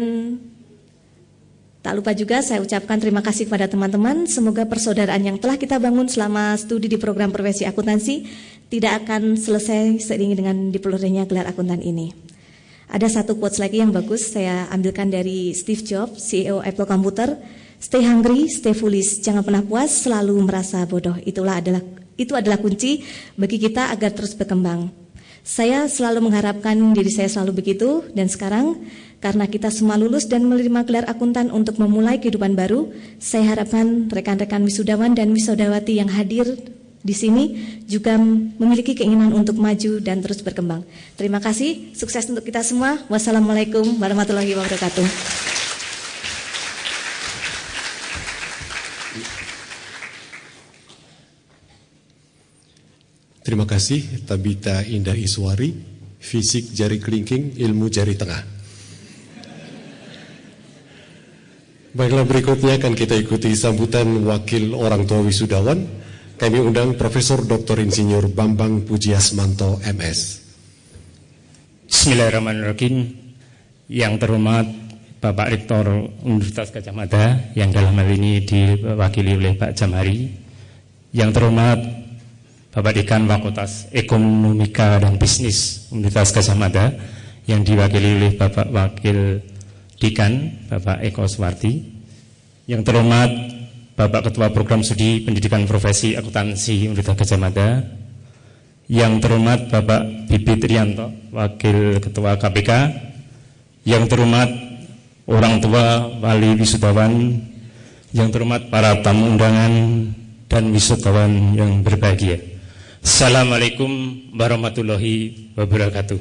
Speaker 7: tak lupa juga saya ucapkan terima kasih kepada teman-teman. Semoga persaudaraan yang telah kita bangun selama studi di program profesi akuntansi tidak akan selesai seiring dengan diperolehnya gelar akuntan ini. Ada satu quotes lagi yang bagus saya ambilkan dari Steve Jobs, CEO Apple Computer. Stay hungry, stay foolish. Jangan pernah puas, selalu merasa bodoh. Itu adalah kunci bagi kita agar terus berkembang. Saya selalu mengharapkan diri saya selalu begitu, dan sekarang karena kita semua lulus dan menerima gelar akuntan untuk memulai kehidupan baru, saya harapkan rekan-rekan wisudawan dan wisudawati yang hadir di sini juga memiliki keinginan untuk maju dan terus berkembang. Terima kasih, sukses untuk kita semua. Wassalamualaikum warahmatullahi wabarakatuh.
Speaker 1: Terima kasih Tabita Indah Iswari, Fisik Jari Kelingking, Ilmu Jari Tengah. Baiklah, berikutnya akan kita ikuti sambutan Wakil Orang Tua Wisudawan. Kami undang Profesor Dr. Insinyur Bambang Pujiasmanto, MS.
Speaker 8: Bismillahirrahmanirrahim. Yang terhormat Bapak Rektor Universitas Gadjah Mada, yang dalam hal ini diwakili oleh Pak Jamhari. Yang terhormat Bapak Dekan Fakultas Ekonomika dan Bisnis Universitas Gadjah Mada, yang diwakili oleh Bapak Wakil Dekan Bapak Eko Suwardi. Yang terhormat Bapak Ketua Program Studi Pendidikan Profesi Akuntansi Universitas Gadjah Mada. Yang terhormat Bapak Bibit Rianto, Wakil Ketua KPK. Yang terhormat orang tua wali wisudawan. Yang terhormat para tamu undangan dan wisudawan yang berbahagia. Assalamualaikum warahmatullahi wabarakatuh.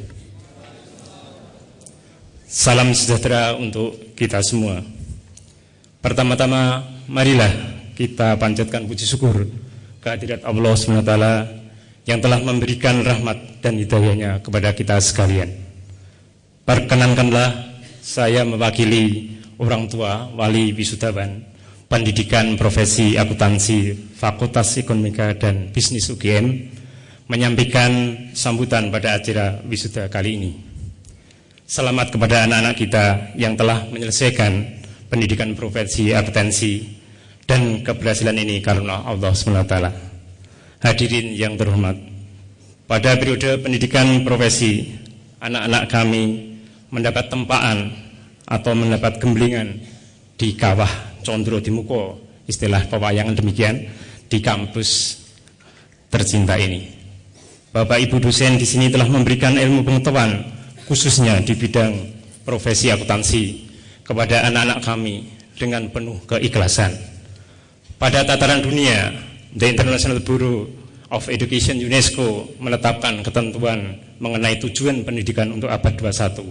Speaker 8: Salam sejahtera untuk kita semua. Pertama-tama, marilah kita panjatkan puji syukur kehadirat Allah SWT yang telah memberikan rahmat dan hidayahnya kepada kita sekalian. Perkenankanlah saya mewakili orang tua wali wisudawan Pendidikan Profesi Akuntansi Fakultas Ekonomika dan Bisnis UGM menyampaikan sambutan pada acara wisuda kali ini. Selamat kepada anak-anak kita yang telah menyelesaikan pendidikan profesi akuntansi dan keberhasilan ini karena Allah SWT. Hadirin yang terhormat, pada periode pendidikan profesi, anak-anak kami mendapat tempaan atau mendapat gemblengan di kawah condro di muko, istilah pewayangan demikian, di kampus tercinta ini. Bapak Ibu dosen di sini telah memberikan ilmu pengetahuan khususnya di bidang profesi akuntansi kepada anak-anak kami dengan penuh keikhlasan. Pada tataran dunia, The International Bureau of Education UNESCO menetapkan ketentuan mengenai tujuan pendidikan untuk abad 21.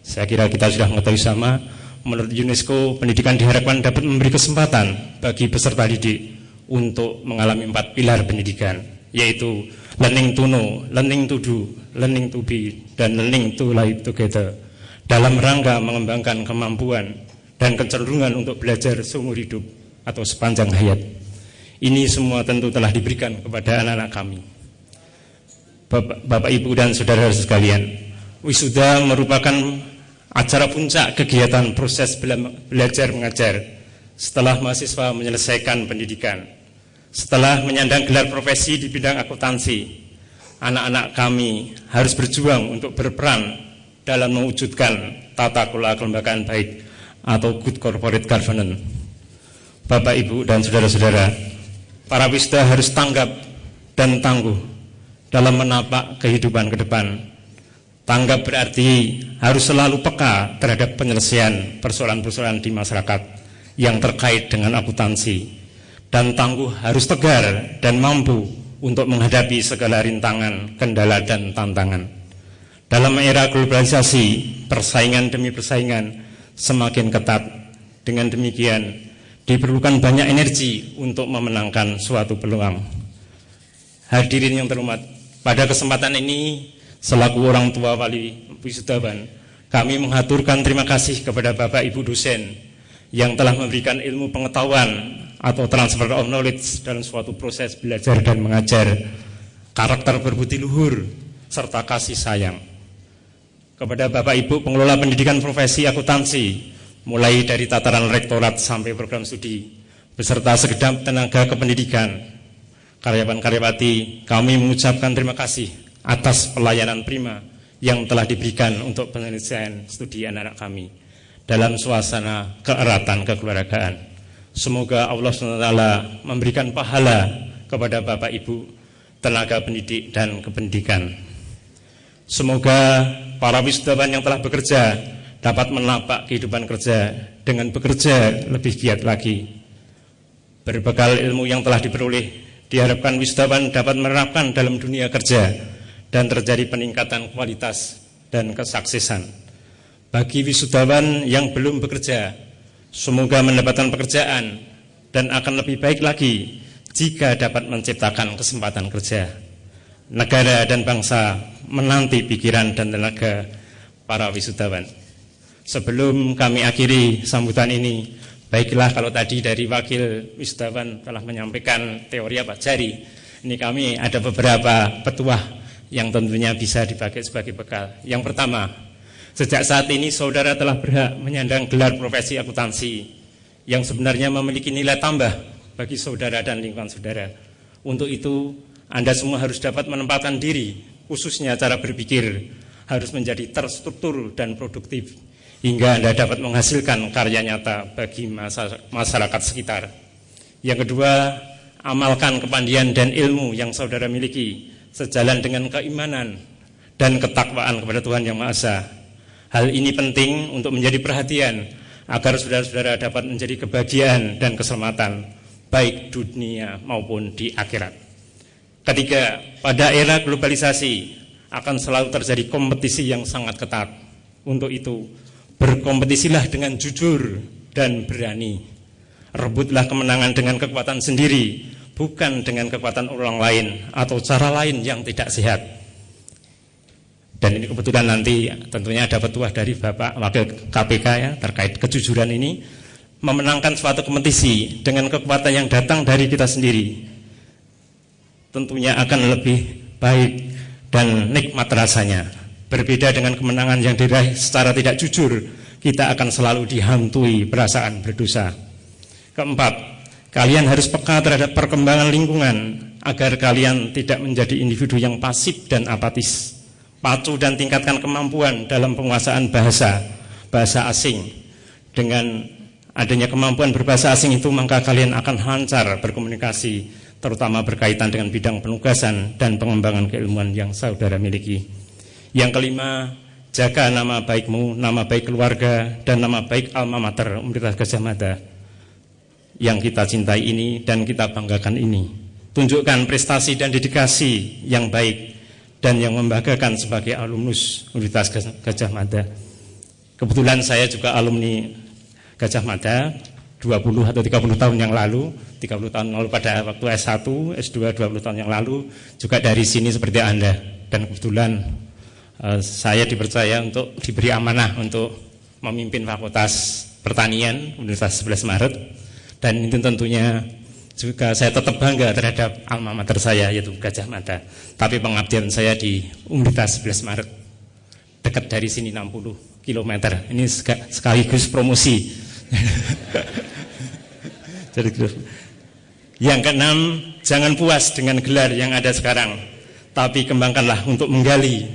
Speaker 8: Saya kira kita sudah mengetahui sama. Menurut UNESCO, pendidikan diharapkan dapat memberi kesempatan bagi peserta didik untuk mengalami 4 pilar pendidikan, yaitu learning to know, learning to do, learning to be, dan learning to live together, dalam rangka mengembangkan kemampuan dan kecenderungan untuk belajar seumur hidup atau sepanjang hayat. Ini semua tentu telah diberikan kepada anak-anak kami. Bapak, Ibu, dan saudara sekalian, wisuda merupakan acara puncak kegiatan proses belajar mengajar setelah mahasiswa menyelesaikan pendidikan. Setelah menyandang gelar profesi di bidang akuntansi, anak-anak kami harus berjuang untuk berperan dalam mewujudkan tata kelola kelembagaan baik atau good corporate governance. Bapak, Ibu, dan saudara-saudara, para wisuda harus tanggap dan tangguh dalam menapak kehidupan ke depan. Tanggap berarti harus selalu peka terhadap penyelesaian persoalan-persoalan di masyarakat yang terkait dengan akuntansi. Dan tangguh harus tegar dan mampu untuk menghadapi segala rintangan, kendala, dan tantangan. Dalam era globalisasi, persaingan demi persaingan semakin ketat. Dengan demikian, diperlukan banyak energi untuk memenangkan suatu peluang. Hadirin yang terhormat, pada kesempatan ini, selaku orang tua wali wisudawan, kami mengaturkan terima kasih kepada Bapak Ibu dosen yang telah memberikan ilmu pengetahuan atau transfer of knowledge dalam suatu proses belajar dan mengajar, karakter berbudi luhur, serta kasih sayang. Kepada Bapak Ibu pengelola pendidikan profesi akuntansi, mulai dari tataran rektorat sampai program studi, beserta segenap tenaga kependidikan, karyawan-karyawati, kami mengucapkan terima kasih atas pelayanan prima yang telah diberikan untuk penyelesaian studi anak-anak kami dalam suasana keeratan kekeluargaan. Semoga Allah SWT memberikan pahala kepada Bapak Ibu tenaga pendidik dan kependidikan. Semoga para wisudawan yang telah bekerja dapat menapak kehidupan kerja dengan bekerja lebih giat lagi. Berbekal ilmu yang telah diperoleh, diharapkan wisudawan dapat menerapkan dalam dunia kerja dan terjadi peningkatan kualitas dan kesuksesan. Bagi wisudawan yang belum bekerja, semoga mendapatkan pekerjaan dan akan lebih baik lagi jika dapat menciptakan kesempatan kerja. Negara dan bangsa menanti pikiran dan tenaga para wisudawan. Sebelum kami akhiri sambutan ini, baiklah kalau tadi dari wakil wisudawan telah menyampaikan teori apa jari, ini kami ada beberapa petuah yang tentunya bisa dipakai sebagai bekal. Yang pertama, sejak saat ini saudara telah berhak menyandang gelar profesi akuntansi yang sebenarnya memiliki nilai tambah bagi saudara dan lingkungan saudara. Untuk itu, Anda semua harus dapat menempatkan diri, khususnya cara berpikir, harus menjadi terstruktur dan produktif, hingga Anda dapat menghasilkan karya nyata bagi masyarakat sekitar. Yang kedua, amalkan kepandaian dan ilmu yang saudara miliki, sejalan dengan keimanan dan ketakwaan kepada Tuhan Yang Maha Esa. Hal ini penting untuk menjadi perhatian, agar saudara-saudara dapat menjadi kebahagiaan dan keselamatan, baik dunia maupun di akhirat. Ketiga, pada era globalisasi akan selalu terjadi kompetisi yang sangat ketat. Untuk itu, berkompetisilah dengan jujur dan berani. Rebutlah kemenangan dengan kekuatan sendiri, bukan dengan kekuatan orang lain atau cara lain yang tidak sehat. Dan ini kebetulan nanti tentunya ada petuah dari Bapak Wakil KPK ya, terkait kejujuran ini. Memenangkan suatu kompetisi dengan kekuatan yang datang dari kita sendiri tentunya akan lebih baik dan nikmat rasanya. Berbeda dengan kemenangan yang diraih secara tidak jujur, kita akan selalu dihantui perasaan berdosa. Keempat, kalian harus peka terhadap perkembangan lingkungan agar kalian tidak menjadi individu yang pasif dan apatis. Pacu dan tingkatkan kemampuan dalam penguasaan bahasa asing. Dengan adanya kemampuan berbahasa asing itu, maka kalian akan lancar berkomunikasi, terutama berkaitan dengan bidang penugasan dan pengembangan keilmuan yang saudara miliki. Yang kelima, jaga nama baikmu, nama baik keluarga, dan nama baik alma mater Universitas Gadjah Mada yang kita cintai ini dan kita banggakan ini. Tunjukkan prestasi dan dedikasi yang baik dan yang membanggakan sebagai alumnus Universitas Gadjah Mada. Kebetulan saya juga alumni Gadjah Mada 20 atau 30 tahun yang lalu, 30 tahun lalu pada waktu S1, S2 20 tahun yang lalu, juga dari sini seperti Anda. Dan kebetulan saya dipercaya untuk diberi amanah untuk memimpin Fakultas Pertanian Universitas 11 Maret. Dan itu tentunya juga saya tetap bangga terhadap alma mater saya, yaitu Gadjah Mada. Tapi pengabdian saya di Universitas 11 Maret, dekat dari sini 60 km. Ini sekaligus promosi. Yang keenam, jangan puas dengan gelar yang ada sekarang, tapi kembangkanlah untuk menggali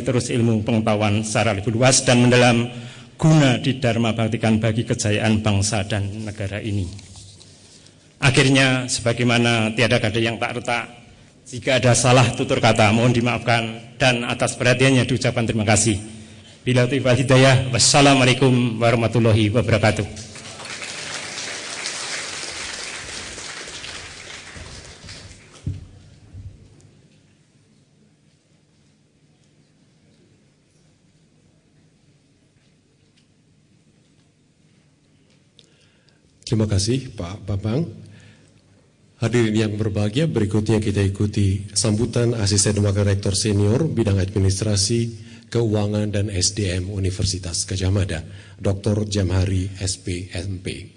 Speaker 8: terus ilmu pengetahuan secara lebih luas dan mendalam, guna didharma baktikan bagi kejayaan bangsa dan negara ini. Akhirnya, sebagaimana tiada kata yang tak retak, jika ada salah tutur kata mohon dimaafkan, dan atas perhatiannya diucapkan terima kasih. Bila taufiq wal hidayah, wassalamualaikum warahmatullahi wabarakatuh.
Speaker 1: Terima kasih Pak Bambang. Hadirin yang berbahagia, berikutnya kita ikuti sambutan Asisten Wakil Rektor Senior Bidang Administrasi, Keuangan dan SDM Universitas Gadjah Mada, Dr. Jamhari SPMP.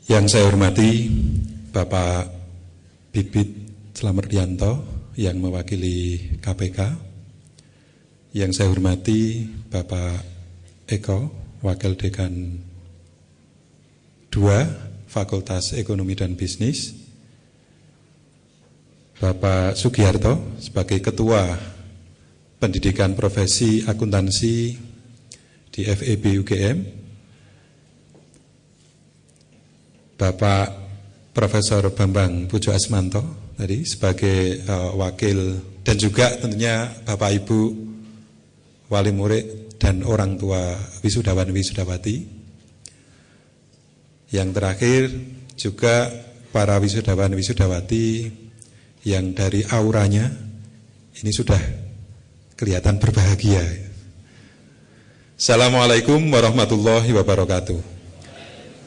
Speaker 9: Yang saya hormati Bapak Bibit Slamerdianto yang mewakili KPK, yang saya hormati Bapak Eko, Wakil Dekan 2 Fakultas Ekonomi dan Bisnis, Bapak Sugiharto sebagai Ketua Pendidikan Profesi Akuntansi di FEB UGM, Bapak Profesor Bambang Pujo Asmanto tadi sebagai wakil, dan juga tentunya Bapak Ibu wali murid dan orang tua wisudawan wisudawati. Yang terakhir juga para wisudawan wisudawati yang dari auranya ini sudah kelihatan berbahagia. Assalamualaikum warahmatullahi wabarakatuh.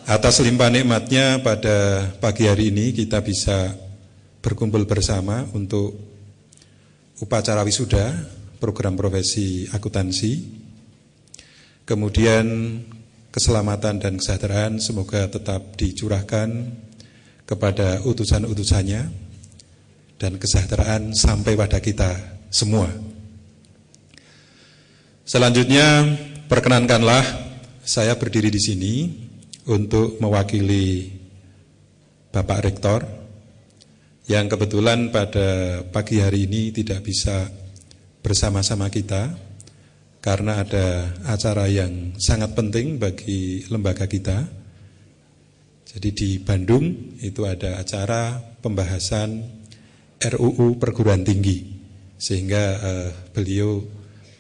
Speaker 9: Atas limpah nikmatnya pada pagi hari ini kita bisa berkumpul bersama untuk upacara wisuda program profesi akuntansi. Kemudian keselamatan dan kesejahteraan semoga tetap dicurahkan kepada utusan-utusannya dan kesejahteraan sampai pada kita semua. Selanjutnya perkenankanlah saya berdiri di sini untuk mewakili Bapak Rektor yang kebetulan pada pagi hari ini tidak bisa bersama-sama kita karena ada acara yang sangat penting bagi lembaga kita. Jadi di Bandung itu ada acara pembahasan RUU Perguruan Tinggi, sehingga beliau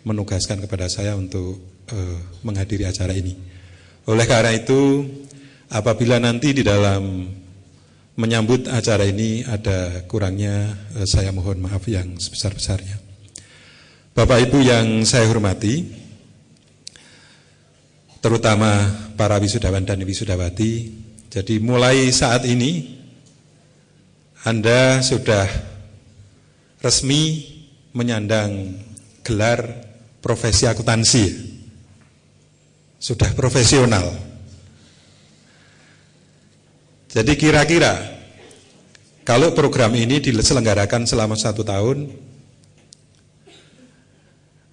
Speaker 9: menugaskan kepada saya untuk menghadiri acara ini. Oleh karena itu, apabila nanti di dalam menyambut acara ini ada kurangnya, saya mohon maaf yang sebesar-besarnya. Bapak Ibu yang saya hormati, terutama para wisudawan dan wisudawati, jadi mulai saat ini Anda sudah resmi menyandang gelar profesi akuntansi. Sudah profesional. Jadi kira-kira kalau program ini diselenggarakan selama 1 tahun,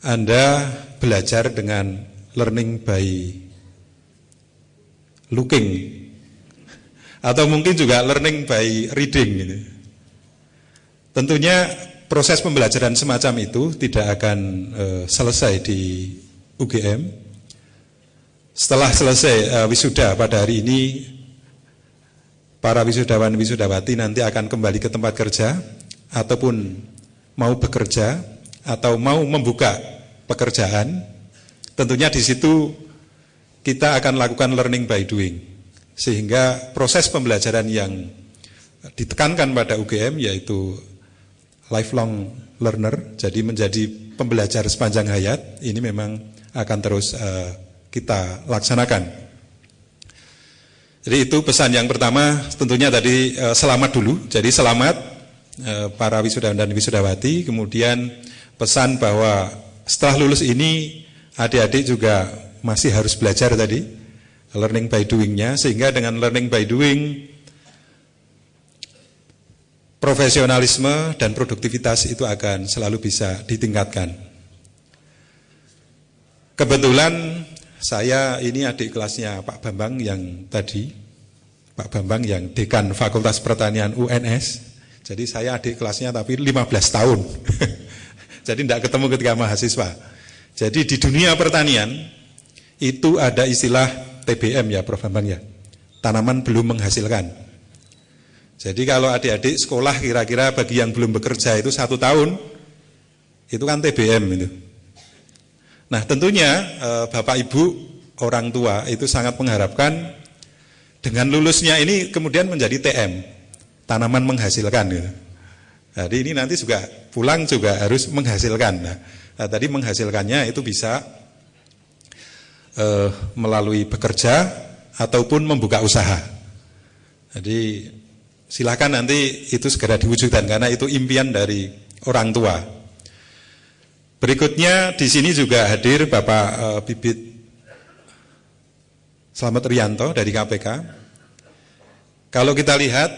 Speaker 9: Anda belajar dengan learning by looking, atau mungkin juga learning by reading gitu. Tentunya proses pembelajaran semacam itu tidak akan selesai di UGM. Setelah selesai wisuda pada hari ini, para wisudawan wisudawati nanti akan kembali ke tempat kerja, ataupun mau bekerja atau mau membuka pekerjaan. Tentunya di situ kita akan lakukan learning by doing, sehingga proses pembelajaran yang ditekankan pada UGM yaitu lifelong learner, jadi menjadi pembelajar sepanjang hayat, ini memang akan terus kita laksanakan. Jadi itu pesan yang pertama, tentunya tadi selamat dulu. Jadi selamat para wisudawan dan wisudawati. Kemudian pesan bahwa setelah lulus ini adik-adik juga masih harus belajar tadi, learning by doing-nya, sehingga dengan learning by doing profesionalisme dan produktivitas itu akan selalu bisa ditingkatkan. Kebetulan saya ini adik kelasnya Pak Bambang yang tadi, Pak Bambang yang Dekan Fakultas Pertanian UNS. Jadi saya adik kelasnya tapi 15 tahun. Jadi tidak ketemu ketika mahasiswa. Jadi di dunia pertanian itu ada istilah TBM ya Prof Bambang ya, tanaman belum menghasilkan. Jadi kalau adik-adik sekolah kira-kira bagi yang belum bekerja itu 1 tahun, itu kan TBM itu. Nah tentunya Bapak Ibu orang tua itu sangat mengharapkan dengan lulusnya ini kemudian menjadi TM, tanaman menghasilkan. Gitu. Jadi ini nanti juga pulang juga harus menghasilkan. Nah, tadi menghasilkannya itu bisa melalui bekerja ataupun membuka usaha. Jadi silakan nanti itu segera diwujudkan karena itu impian dari orang tua. Berikutnya di sini juga hadir Bapak Bibit Slamet Rianto dari KPK. Kalau kita lihat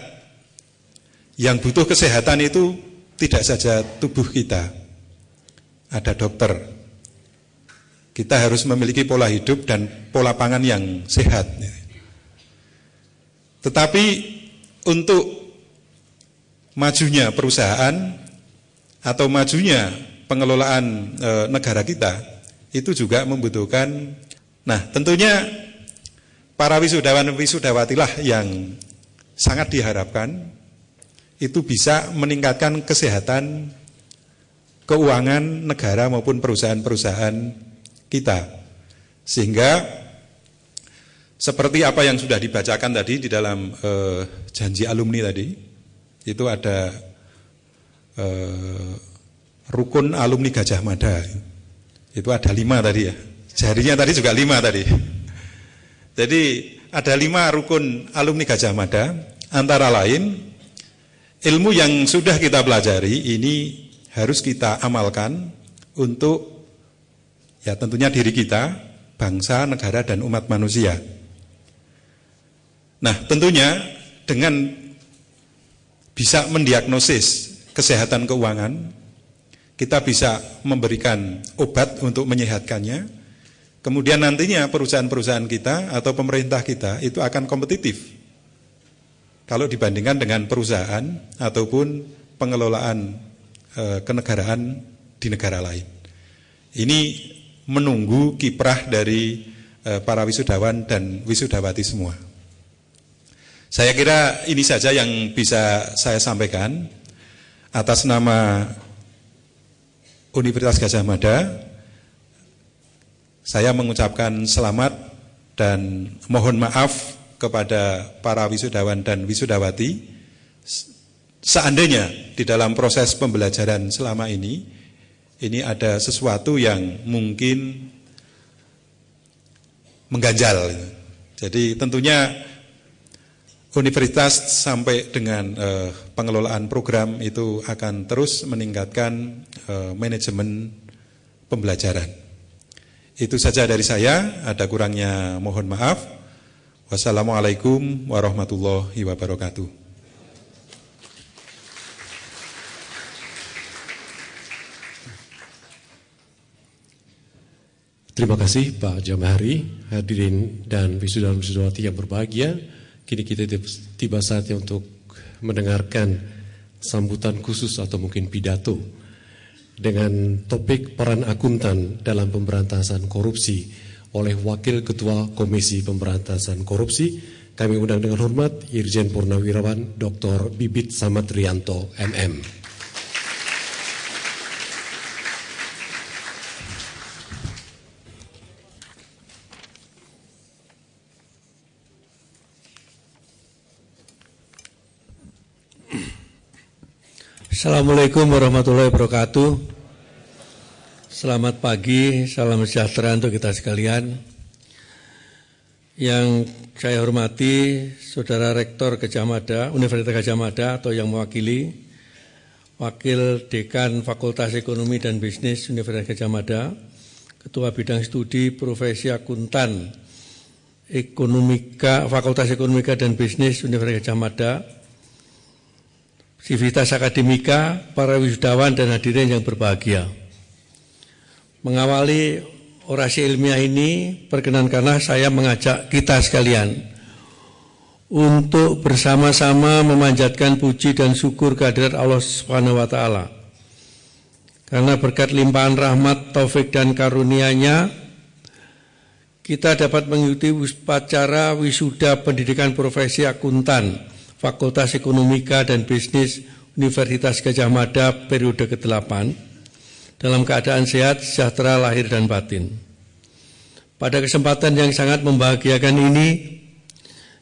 Speaker 9: yang butuh kesehatan itu tidak saja tubuh kita, ada dokter. Kita harus memiliki pola hidup dan pola pangan yang sehat. Tetapi untuk majunya perusahaan atau majunya pengelolaan negara kita itu juga membutuhkan. Nah, tentunya para wisudawan wisudawatilah yang sangat diharapkan itu bisa meningkatkan kesehatan keuangan negara maupun perusahaan-perusahaan kita. Sehingga seperti apa yang sudah dibacakan tadi di dalam janji alumni tadi, itu ada rukun alumni Gajah Mada. Itu ada 5 tadi ya. Jarinya tadi juga 5 tadi. Jadi ada 5 rukun alumni Gajah Mada, antara lain ilmu yang sudah kita pelajari ini harus kita amalkan untuk ya tentunya diri kita, bangsa, negara, dan umat manusia. Nah, tentunya dengan bisa mendiagnosis kesehatan keuangan, kita bisa memberikan obat untuk menyehatkannya. Kemudian nantinya perusahaan-perusahaan kita atau pemerintah kita itu akan kompetitif kalau dibandingkan dengan perusahaan ataupun pengelolaan kenegaraan di negara lain. Ini menunggu kiprah dari para wisudawan dan wisudawati semua. Saya kira ini saja yang bisa saya sampaikan atas nama Universitas Gadjah Mada. Saya mengucapkan selamat dan mohon maaf kepada para wisudawan dan wisudawati. Seandainya di dalam proses pembelajaran selama ini ada sesuatu yang mungkin mengganjal. Jadi tentunya universitas sampai dengan pengelolaan program itu akan terus meningkatkan manajemen pembelajaran. Itu saja dari saya, ada kurangnya mohon maaf. Wassalamualaikum warahmatullahi wabarakatuh.
Speaker 1: Terima kasih Pak Jamahri, hadirin dan wisudawan-wisudawati yang berbahagia. Kini kita tiba saatnya untuk mendengarkan sambutan khusus atau mungkin pidato dengan topik peran akuntan dalam pemberantasan korupsi oleh Wakil Ketua Komisi Pemberantasan Korupsi. Kami undang dengan hormat Irjen Purnawirawan Dr. Bibit Slamet Rianto, MM.
Speaker 10: Assalamualaikum warahmatullahi wabarakatuh. Selamat pagi, salam sejahtera untuk kita sekalian. Yang saya hormati Saudara Rektor Gadjah Mada, Universitas Gadjah Mada atau yang mewakili, Wakil Dekan Fakultas Ekonomi dan Bisnis Universitas Gadjah Mada, Ketua Bidang Studi Profesi Akuntan Fakultas Ekonomika dan Bisnis Universitas Gadjah Mada, Sivitas Akademika, para wisudawan dan hadirin yang berbahagia. Mengawali orasi ilmiah ini, perkenankanlah saya mengajak kita sekalian untuk bersama-sama memanjatkan puji dan syukur kehadirat Allah Subhanahu wa taala. Karena berkat limpahan rahmat, taufik dan karunia-Nya, kita dapat mengikuti upacara wisuda pendidikan profesi akuntan Fakultas Ekonomika dan Bisnis Universitas Gadjah Mada periode ke-8 dalam keadaan sehat, sejahtera, lahir dan batin. Pada kesempatan yang sangat membahagiakan ini,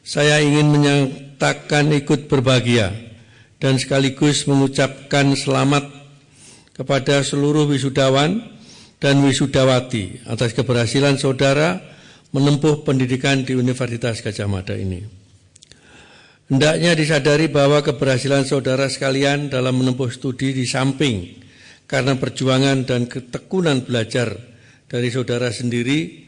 Speaker 10: saya ingin menyatakan ikut berbahagia dan sekaligus mengucapkan selamat kepada seluruh wisudawan dan wisudawati atas keberhasilan saudara menempuh pendidikan di Universitas Gadjah Mada ini. Hendaknya disadari bahwa keberhasilan saudara sekalian dalam menempuh studi di samping karena perjuangan dan ketekunan belajar dari saudara sendiri,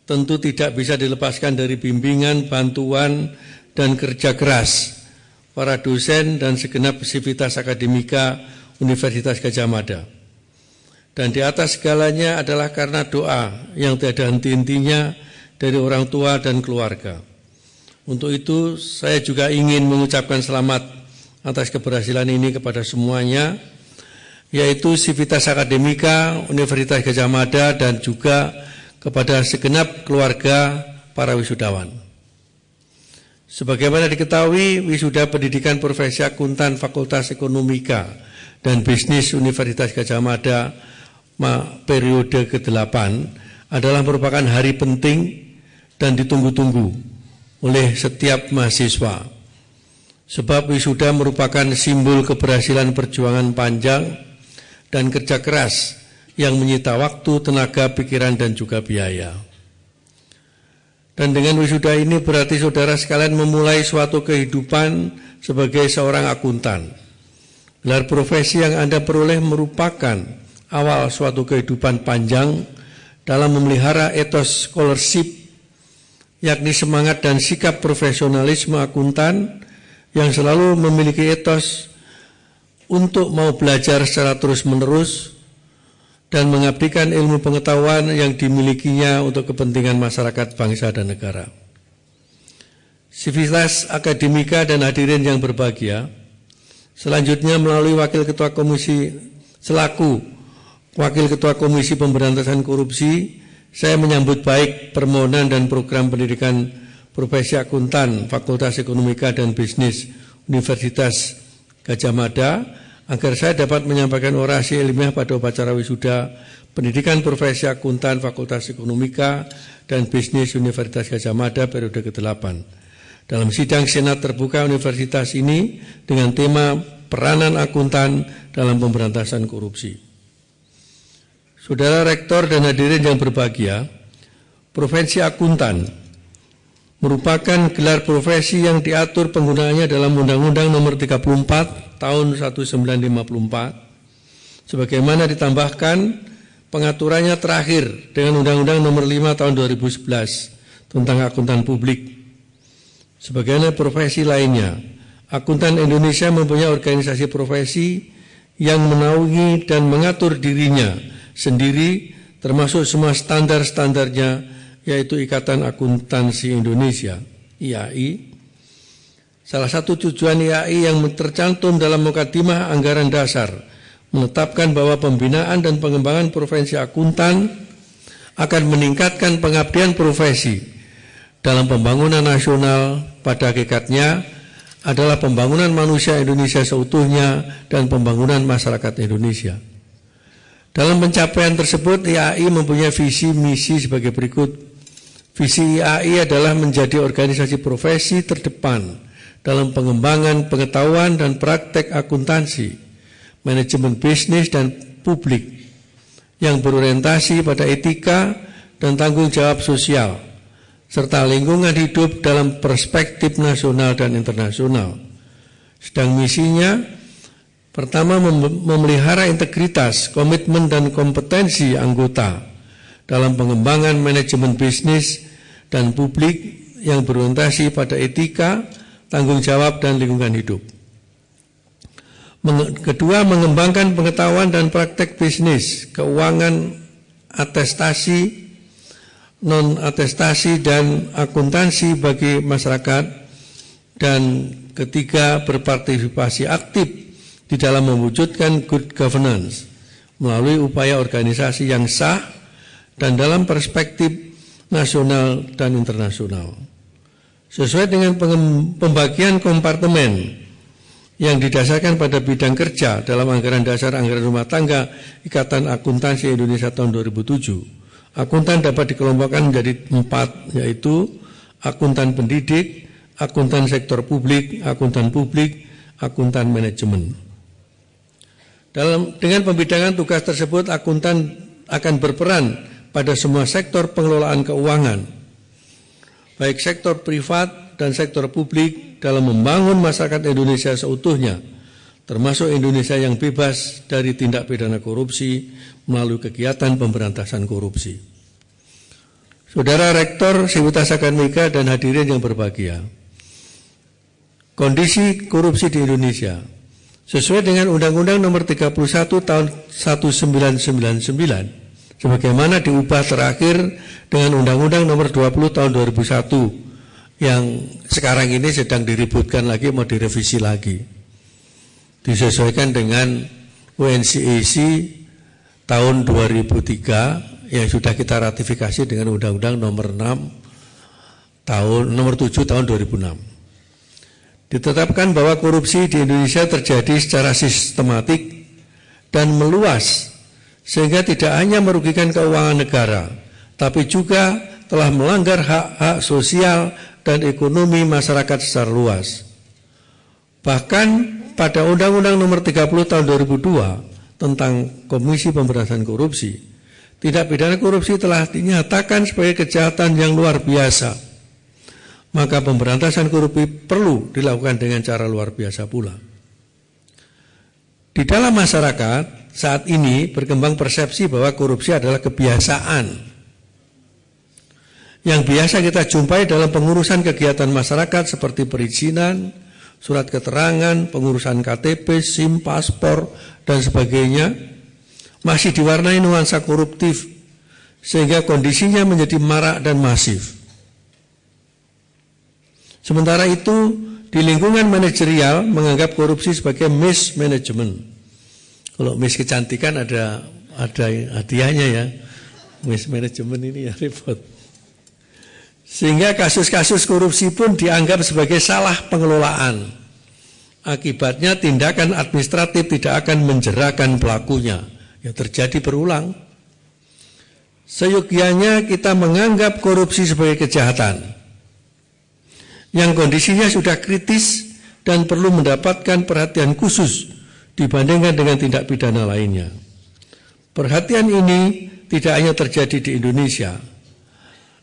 Speaker 10: tentu tidak bisa dilepaskan dari bimbingan, bantuan, dan kerja keras para dosen dan segenap sivitas akademika Universitas Gadjah Mada. Dan di atas segalanya adalah karena doa yang tiada henti-hentinya dari orang tua dan keluarga. Untuk itu saya juga ingin mengucapkan selamat atas keberhasilan ini kepada semuanya, yaitu sivitas akademika Universitas Gadjah Mada dan juga kepada segenap keluarga para wisudawan. Sebagaimana diketahui, wisuda pendidikan profesi akuntan Fakultas Ekonomika dan Bisnis Universitas Gadjah Mada periode ke-8 adalah merupakan hari penting dan ditunggu-tunggu oleh setiap mahasiswa. Sebab wisuda merupakan simbol keberhasilan perjuangan panjang dan kerja keras yang menyita waktu, tenaga, pikiran, dan juga biaya. Dan dengan wisuda ini berarti saudara sekalian memulai suatu kehidupan sebagai seorang akuntan. Gelar profesi yang Anda peroleh merupakan awal suatu kehidupan panjang dalam memelihara etos scholarship, yakni semangat dan sikap profesionalisme akuntan yang selalu memiliki etos untuk mau belajar secara terus-menerus dan mengabdikan ilmu pengetahuan yang dimilikinya untuk kepentingan masyarakat, bangsa, dan negara. Sivitas akademika dan hadirin yang berbahagia, selanjutnya melalui selaku Wakil Ketua Komisi Pemberantasan Korupsi, saya menyambut baik permohonan dan program pendidikan profesi akuntan Fakultas Ekonomika dan Bisnis Universitas Gadjah Mada agar saya dapat menyampaikan orasi ilmiah pada upacara wisuda pendidikan profesi akuntan Fakultas Ekonomika dan Bisnis Universitas Gadjah Mada periode ke-8 dalam sidang Senat Terbuka Universitas ini dengan tema peranan akuntan dalam pemberantasan korupsi. Saudara Rektor dan hadirin yang berbahagia, profesi akuntan merupakan gelar profesi yang diatur penggunaannya dalam Undang-Undang Nomor 34 Tahun 1954, sebagaimana ditambahkan pengaturannya terakhir dengan Undang-Undang Nomor 5 Tahun 2011 tentang akuntan publik. Sebagaimana profesi lainnya, akuntan Indonesia mempunyai organisasi profesi yang menaungi dan mengatur dirinya sendiri, termasuk semua standar-standarnya, yaitu Ikatan Akuntansi Indonesia, IAI. Salah satu tujuan IAI yang tercantum dalam mukadimah anggaran dasar menetapkan bahwa pembinaan dan pengembangan profesi akuntan akan meningkatkan pengabdian profesi dalam pembangunan nasional, pada hakikatnya adalah pembangunan manusia Indonesia seutuhnya dan pembangunan masyarakat Indonesia. Dalam pencapaian tersebut, IAI mempunyai visi misi sebagai berikut. Visi IAI adalah menjadi organisasi profesi terdepan dalam pengembangan pengetahuan dan praktek akuntansi, manajemen bisnis dan publik yang berorientasi pada etika dan tanggung jawab sosial, serta lingkungan hidup dalam perspektif nasional dan internasional. Sedang misinya, pertama, memelihara integritas, komitmen, dan kompetensi anggota dalam pengembangan manajemen bisnis dan publik yang berorientasi pada etika, tanggung jawab, dan lingkungan hidup. Kedua, mengembangkan pengetahuan dan praktek bisnis, keuangan, atestasi, non-atestasi, dan akuntansi bagi masyarakat. Dan ketiga, berpartisipasi aktif di dalam mewujudkan good governance melalui upaya organisasi yang sah dan dalam perspektif nasional dan internasional. Sesuai dengan pembagian kompartemen yang didasarkan pada bidang kerja dalam anggaran dasar anggaran rumah tangga Ikatan Akuntansi Indonesia tahun 2007, akuntan dapat dikelompokkan menjadi 4, yaitu akuntan pendidik, akuntan sektor publik, akuntan manajemen. Dengan pembidangan tugas tersebut, akuntan akan berperan pada semua sektor pengelolaan keuangan, baik sektor privat dan sektor publik, dalam membangun masyarakat Indonesia seutuhnya, termasuk Indonesia yang bebas dari tindak pidana korupsi melalui kegiatan pemberantasan korupsi. Saudara Rektor Sivitas Akademika dan hadirin yang berbahagia, kondisi korupsi di Indonesia sesuai dengan Undang-Undang Nomor 31 Tahun 1999 sebagaimana diubah terakhir dengan Undang-Undang Nomor 20 Tahun 2001 yang sekarang ini sedang diributkan lagi, mau direvisi lagi, disesuaikan dengan UNCAC tahun 2003 yang sudah kita ratifikasi dengan Undang-Undang Nomor 7 Tahun 2006. Ditetapkan bahwa korupsi di Indonesia terjadi secara sistematik dan meluas, sehingga tidak hanya merugikan keuangan negara, tapi juga telah melanggar hak-hak sosial dan ekonomi masyarakat secara luas. Bahkan pada Undang-Undang Nomor 30 Tahun 2002 tentang Komisi Pemberantasan Korupsi, tindak pidana korupsi telah dinyatakan sebagai kejahatan yang luar biasa. Maka pemberantasan korupsi perlu dilakukan dengan cara luar biasa pula. Di dalam masyarakat saat ini berkembang persepsi bahwa korupsi adalah kebiasaan yang biasa kita jumpai dalam pengurusan kegiatan masyarakat seperti perizinan, surat keterangan, pengurusan KTP, SIM, paspor, dan sebagainya, masih diwarnai nuansa koruptif sehingga kondisinya menjadi marak dan masif. Sementara itu, di lingkungan manajerial menganggap korupsi sebagai mismanagement. Kalau miss kecantikan ada hadiahnya ya. Mismanagement ini ya repot. Sehingga kasus-kasus korupsi pun dianggap sebagai salah pengelolaan. Akibatnya tindakan administratif tidak akan menjerakan pelakunya. Ya terjadi berulang. Seyogianya kita menganggap korupsi sebagai kejahatan yang kondisinya sudah kritis dan perlu mendapatkan perhatian khusus dibandingkan dengan tindak pidana lainnya. Perhatian ini tidak hanya terjadi di Indonesia,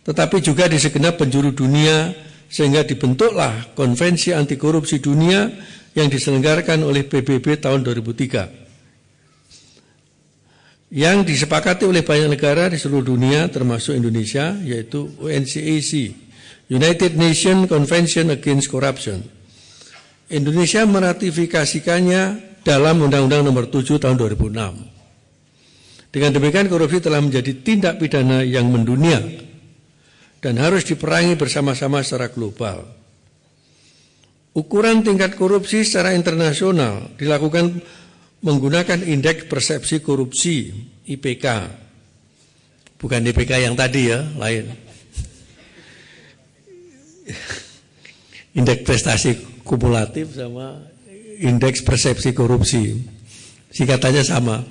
Speaker 10: tetapi juga di segenap penjuru dunia, sehingga dibentuklah Konvensi Anti Korupsi Dunia yang diselenggarakan oleh PBB tahun 2003. Yang disepakati oleh banyak negara di seluruh dunia termasuk Indonesia, yaitu UNCAC, United Nations Convention Against Corruption. Indonesia meratifikasikannya dalam Undang-Undang Nomor 7 Tahun 2006. Dengan demikian korupsi telah menjadi tindak pidana yang mendunia dan harus diperangi bersama-sama secara global. Ukuran tingkat korupsi secara internasional dilakukan menggunakan Indeks Persepsi Korupsi (IPK). Bukan IPK yang tadi ya, lain. Indeks prestasi kumulatif sama indeks persepsi korupsi, singkatannya sama.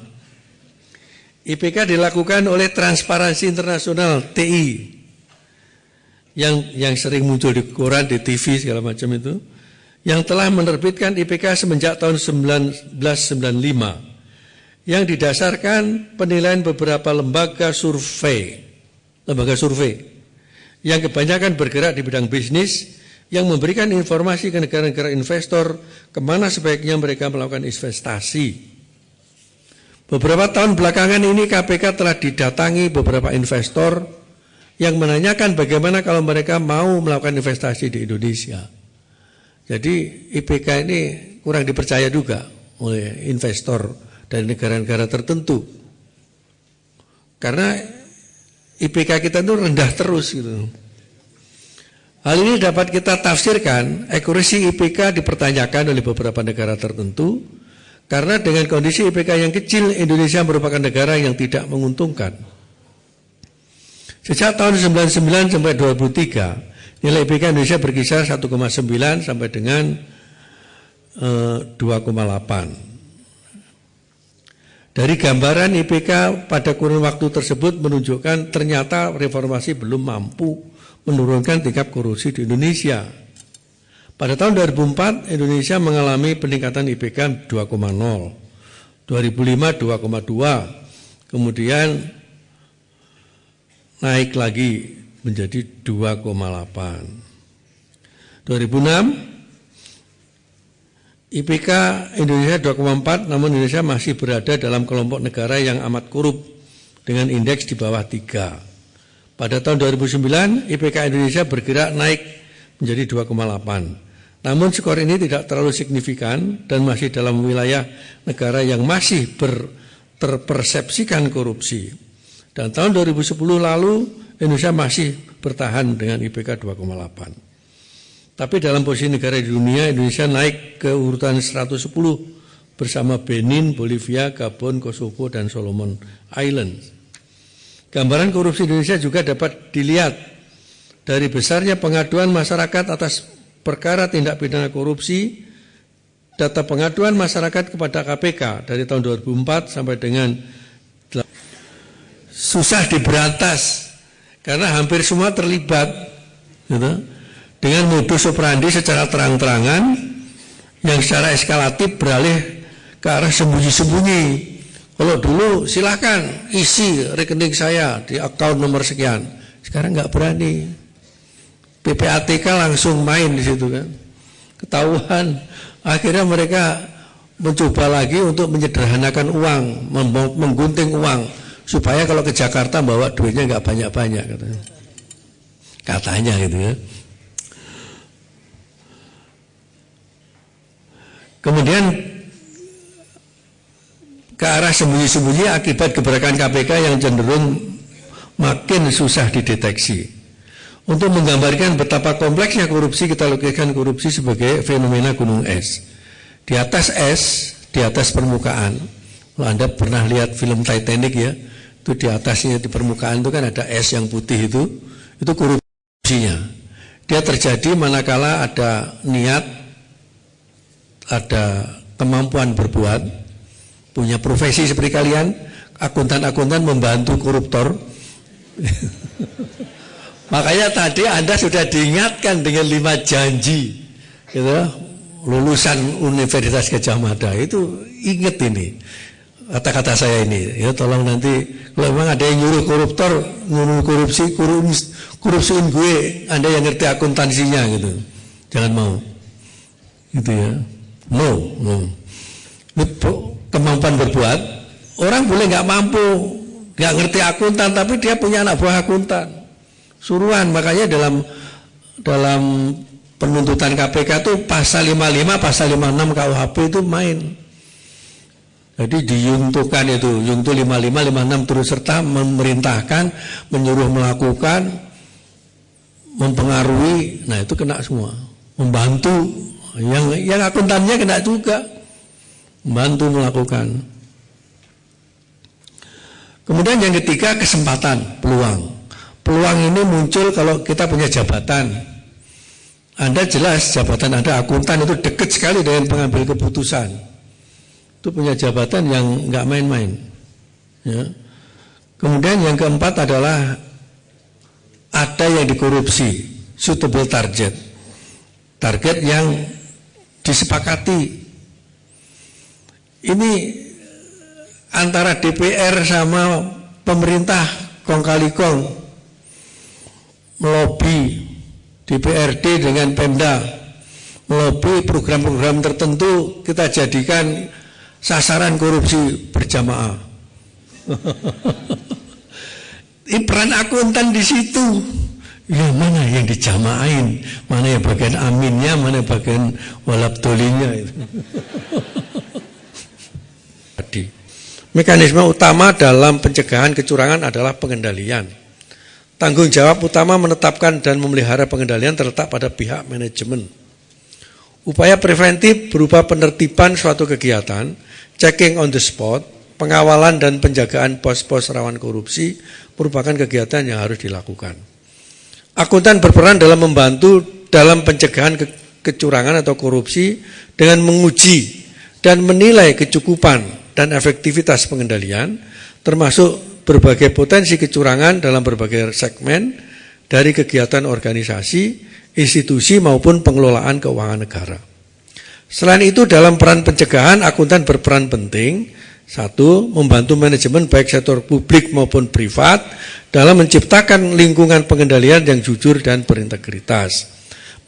Speaker 10: IPK dilakukan oleh Transparansi Internasional (TI) yang sering muncul di koran, di TV segala macam itu, yang telah menerbitkan IPK semenjak tahun 1995, yang didasarkan penilaian beberapa lembaga survei yang kebanyakan bergerak di bidang bisnis, yang memberikan informasi ke negara-negara investor kemana sebaiknya mereka melakukan investasi. Beberapa tahun belakangan ini KPK telah didatangi beberapa investor yang menanyakan bagaimana kalau mereka mau melakukan investasi di Indonesia. Jadi IPK ini kurang dipercaya juga oleh investor dari negara-negara tertentu. Karena IPK kita itu rendah terus gitu. Hal ini dapat kita tafsirkan, akurasi IPK dipertanyakan oleh beberapa negara tertentu, karena dengan kondisi IPK yang kecil, Indonesia merupakan negara yang tidak menguntungkan. Sejak tahun 1999 sampai 2003, nilai IPK Indonesia berkisar 1,9 sampai dengan 2,8. Dari gambaran IPK pada kurun waktu tersebut menunjukkan ternyata reformasi belum mampu menurunkan tingkat korupsi di Indonesia. Pada tahun 2004 Indonesia mengalami peningkatan IPK 2,0, 2005 2,2, kemudian naik lagi menjadi 2,8. 2006 IPK Indonesia 2,4, namun Indonesia masih berada dalam kelompok negara yang amat korup dengan indeks di bawah 3. Pada tahun 2009 IPK Indonesia bergerak naik menjadi 2,8. Namun skor ini tidak terlalu signifikan dan masih dalam wilayah negara yang masih terpersepsikan korupsi. Dan tahun 2010 lalu Indonesia masih bertahan dengan IPK 2,8. Tapi dalam posisi negara di dunia, Indonesia naik ke urutan 110 bersama Benin, Bolivia, Gabon, Kosovo, dan Solomon Islands. Gambaran korupsi Indonesia juga dapat dilihat dari besarnya pengaduan masyarakat atas perkara tindak pidana korupsi. Data pengaduan masyarakat kepada KPK dari tahun 2004 sampai dengan susah diberantas karena hampir semua terlibat, gitu. Dengan modus operandi secara terang-terangan yang secara eskalatif beralih ke arah sembunyi-sembunyi. Kalau dulu silakan isi rekening saya di akun nomor sekian, sekarang nggak berani. PPATK langsung main di situ kan, ketahuan. Akhirnya mereka mencoba lagi untuk menyederhanakan uang, menggunting uang supaya kalau ke Jakarta bawa duitnya nggak banyak-banyak katanya gitu ya. Kemudian ke arah sembunyi-sembunyi akibat gebrakan KPK yang cenderung makin susah dideteksi. Untuk menggambarkan betapa kompleksnya korupsi, kita lukiskan korupsi sebagai fenomena gunung es. Di atas es, di atas permukaan. Kalau Anda pernah lihat film Titanic ya, itu di atasnya di permukaan itu kan ada es yang putih itu korupsinya. Dia terjadi manakala ada niat, ada kemampuan berbuat, punya profesi seperti kalian, akuntan-akuntan membantu koruptor. Makanya tadi Anda sudah diingatkan dengan 5 janji, gitu, lulusan Universitas Gadjah Mada itu ingat ini kata-kata saya ini. Ya tolong nanti kalau memang ada yang nyuruh koruptor, nyuruh korupsiin gue, Anda yang ngerti akuntansinya gitu, jangan mau, gitu ya. No. Ini kemampuan berbuat. Orang boleh nggak mampu, nggak ngerti akuntan, tapi dia punya anak buah akuntan. Suruhan, makanya dalam penuntutan KPK itu pasal 55, pasal 56 KUHP itu main. Jadi diyungtukan itu, yungtu 55, 56 turut serta memerintahkan, menyuruh melakukan, mempengaruhi, nah itu kena semua. Membantu. Yang akuntannya kena juga, membantu melakukan. Kemudian yang ketiga, kesempatan, peluang. Peluang ini muncul kalau kita punya jabatan. Anda jelas jabatan Anda akuntan itu dekat sekali dengan pengambil keputusan. Itu punya jabatan yang nggak main-main. Ya. Kemudian yang keempat adalah ada yang dikorupsi, suitable target. Target yang disepakati. Ini antara DPR sama pemerintah kong kali kong melobi DPRD dengan Pemda, melobi program-program tertentu kita jadikan sasaran korupsi berjamaah. Ini peran akuntan di situ. Ya mana yang dijamain, mana yang bagian aminnya, mana bagian walabdolinya itu. Mekanisme utama dalam pencegahan kecurangan adalah pengendalian. Tanggung jawab utama menetapkan dan memelihara pengendalian terletak pada pihak manajemen. Upaya preventif berupa penertiban suatu kegiatan, checking on the spot, pengawalan dan penjagaan pos-pos rawan korupsi merupakan kegiatan yang harus dilakukan. Akuntan berperan dalam membantu dalam pencegahan kecurangan atau korupsi dengan menguji dan menilai kecukupan dan efektivitas pengendalian, termasuk berbagai potensi kecurangan dalam berbagai segmen dari kegiatan organisasi institusi maupun pengelolaan keuangan negara. Selain itu, dalam peran pencegahan, akuntan berperan penting. Satu, membantu manajemen baik sektor publik maupun privat dalam menciptakan lingkungan pengendalian yang jujur dan berintegritas,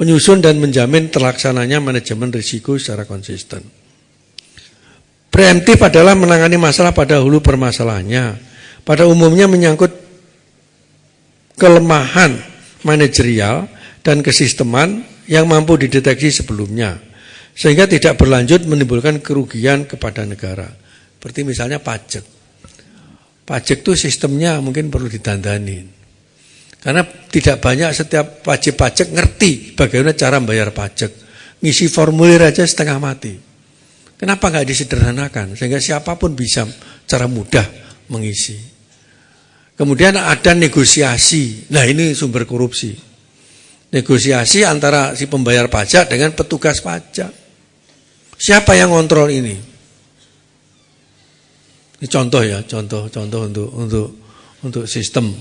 Speaker 10: menyusun dan menjamin terlaksananya manajemen risiko secara konsisten. Preemptif adalah menangani masalah pada hulu permasalahannya. Pada umumnya menyangkut kelemahan manajerial dan kesisteman yang mampu dideteksi sebelumnya, sehingga tidak berlanjut menimbulkan kerugian kepada negara. Seperti misalnya pajak. Pajak itu sistemnya mungkin perlu didandanin. Karena tidak banyak setiap wajib pajak ngerti bagaimana cara membayar pajak. Ngisi formulir aja setengah mati. Kenapa nggak disederhanakan? Sehingga siapapun bisa cara mudah mengisi. Kemudian ada negosiasi. Nah, ini sumber korupsi. Negosiasi antara si pembayar pajak dengan petugas pajak. Siapa yang kontrol ini? Ini contoh ya, contoh untuk sistem.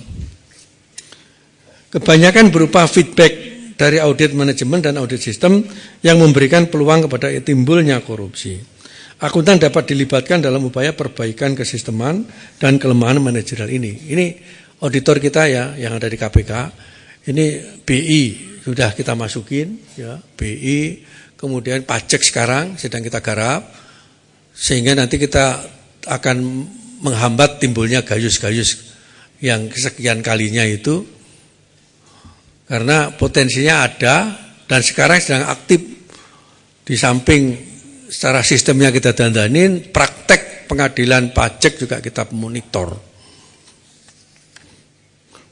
Speaker 10: Kebanyakan berupa feedback dari audit manajemen dan audit sistem yang memberikan peluang kepada timbulnya korupsi. Akuntan dapat dilibatkan dalam upaya perbaikan kesisteman dan kelemahan manajerial ini. Ini auditor kita ya, yang ada di KPK. Ini BI sudah kita masukin, ya, BI. Kemudian pajak sekarang sedang kita garap, sehingga nanti kita akan menghambat timbulnya gayus-gayus yang kesekian kalinya itu, karena potensinya ada dan sekarang sedang aktif. Di samping secara sistemnya kita dandanin, praktek pengadilan pajak juga kita monitor.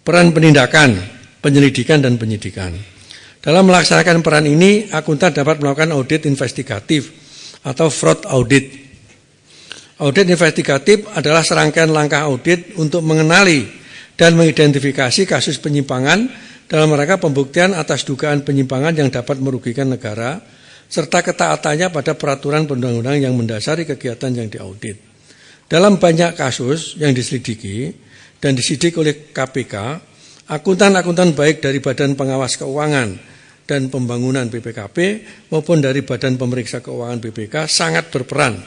Speaker 10: Peran penindakan, penyelidikan dan penyidikan. Dalam melaksanakan peran ini, akuntan dapat melakukan audit investigatif atau fraud audit. Audit investigatif adalah serangkaian langkah audit untuk mengenali dan mengidentifikasi kasus penyimpangan dalam rangka pembuktian atas dugaan penyimpangan yang dapat merugikan negara, serta ketaatannya pada peraturan perundang-undang yang mendasari kegiatan yang diaudit. Dalam banyak kasus yang diselidiki dan disidik oleh KPK, akuntan-akuntan baik dari Badan Pengawas Keuangan dan Pembangunan BPKP maupun dari Badan Pemeriksa Keuangan BPK sangat berperan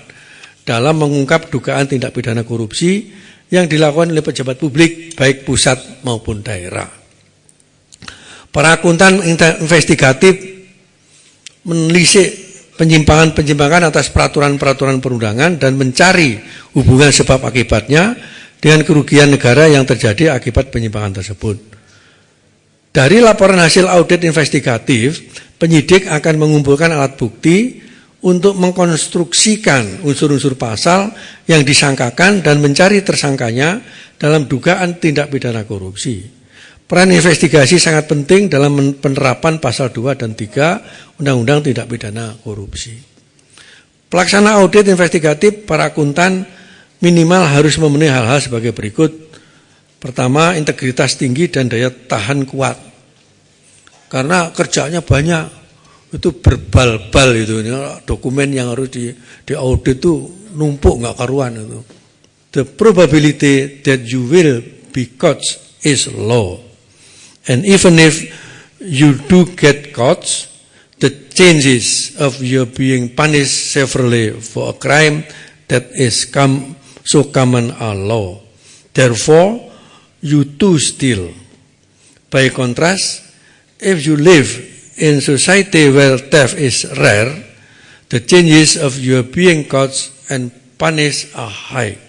Speaker 10: dalam mengungkap dugaan tindak pidana korupsi yang dilakukan oleh pejabat publik baik pusat maupun daerah. Para akuntan investigatif menelisik penyimpangan-penyimpangan atas peraturan-peraturan perundangan dan mencari hubungan sebab akibatnya dengan kerugian negara yang terjadi akibat penyimpangan tersebut. Dari laporan hasil audit investigatif, penyidik akan mengumpulkan alat bukti untuk mengkonstruksikan unsur-unsur pasal yang disangkakan dan mencari tersangkanya dalam dugaan tindak pidana korupsi. Peran investigasi sangat penting dalam penerapan pasal 2 dan 3 Undang-Undang Tindak Pidana Korupsi. Pelaksana audit investigatif para akuntan minimal harus memenuhi hal-hal sebagai berikut. Pertama, integritas tinggi dan daya tahan kuat. Karena kerjanya banyak. Itu berbal-bal itu, dokumen yang harus diaudit itu numpuk nggak karuan itu. The probability that you will be caught is low, and even if you do get caught, the chances of you being punished severely for a crime that is so common are low. Therefore, you too steal. By contrast, if you live in society where theft is rare, the chances of you being caught and punished are high.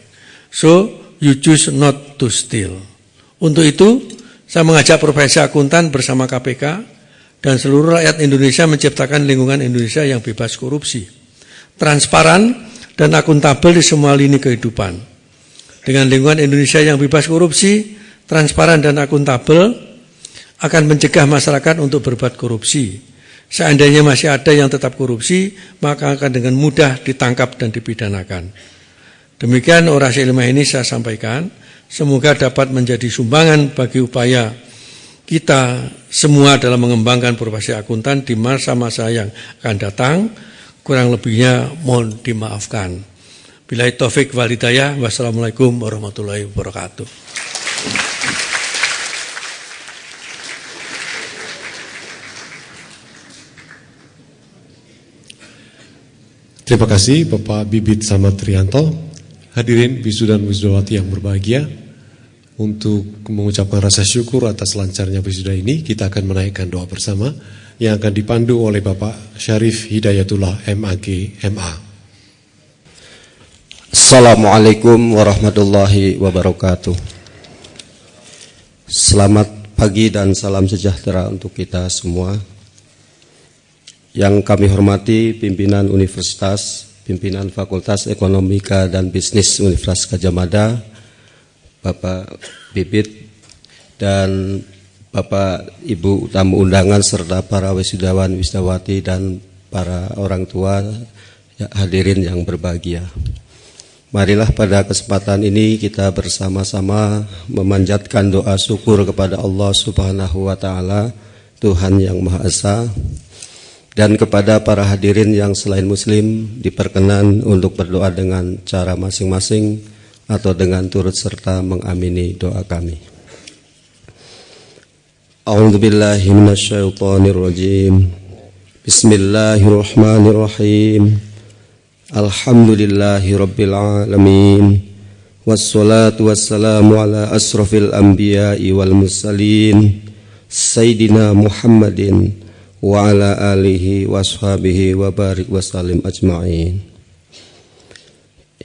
Speaker 10: So, you choose not to steal. Untuk itu, saya mengajak profesi akuntan bersama KPK dan seluruh rakyat Indonesia menciptakan lingkungan Indonesia yang bebas korupsi, transparan dan akuntabel di semua lini kehidupan. Dengan lingkungan Indonesia yang bebas korupsi, transparan dan akuntabel, akan mencegah masyarakat untuk berbuat korupsi. Seandainya masih ada yang tetap korupsi, maka akan dengan mudah ditangkap dan dipidanakan. Demikian orasi ilmiah ini saya sampaikan. Semoga dapat menjadi sumbangan bagi upaya kita semua dalam mengembangkan profesi akuntan di masa-masa yang akan datang. Kurang lebihnya mohon dimaafkan. Billahi taufik wal hidayah. Wassalamualaikum warahmatullahi wabarakatuh.
Speaker 1: Terima kasih Bapak Bibit Samartrianto. Hadirin wisuda dan wisudawati yang berbahagia, untuk mengucapkan rasa syukur atas lancarnya wisuda ini, kita akan menaikkan doa bersama yang akan dipandu oleh Bapak Syarif Hidayatullah MAG MA.
Speaker 11: Assalamualaikum warahmatullahi wabarakatuh. Selamat pagi dan salam sejahtera untuk kita semua. Yang kami hormati pimpinan Universitas, pimpinan Fakultas Ekonomika dan Bisnis Universitas Gadjah Mada, Bapak Bibit dan Bapak Ibu tamu undangan serta para wisudawan wisudawati dan para orang tua hadirin yang berbahagia. Marilah pada kesempatan ini kita bersama-sama memanjatkan doa syukur kepada Allah Subhanahu wa taala, Tuhan yang Maha Esa, dan kepada para hadirin yang selain muslim diperkenan untuk berdoa dengan cara masing-masing atau dengan turut serta mengamini doa kami. A'udzubillahi minasyaitonirrajim. Bismillahirrahmanirrahim. Alhamdulillahi rabbil alamin. Wassalatu wassalamu ala asrafil anbiya'i wal mursalin Sayyidina Muhammadin wa ala alihi washabihi wa barik wasallim ajma'in.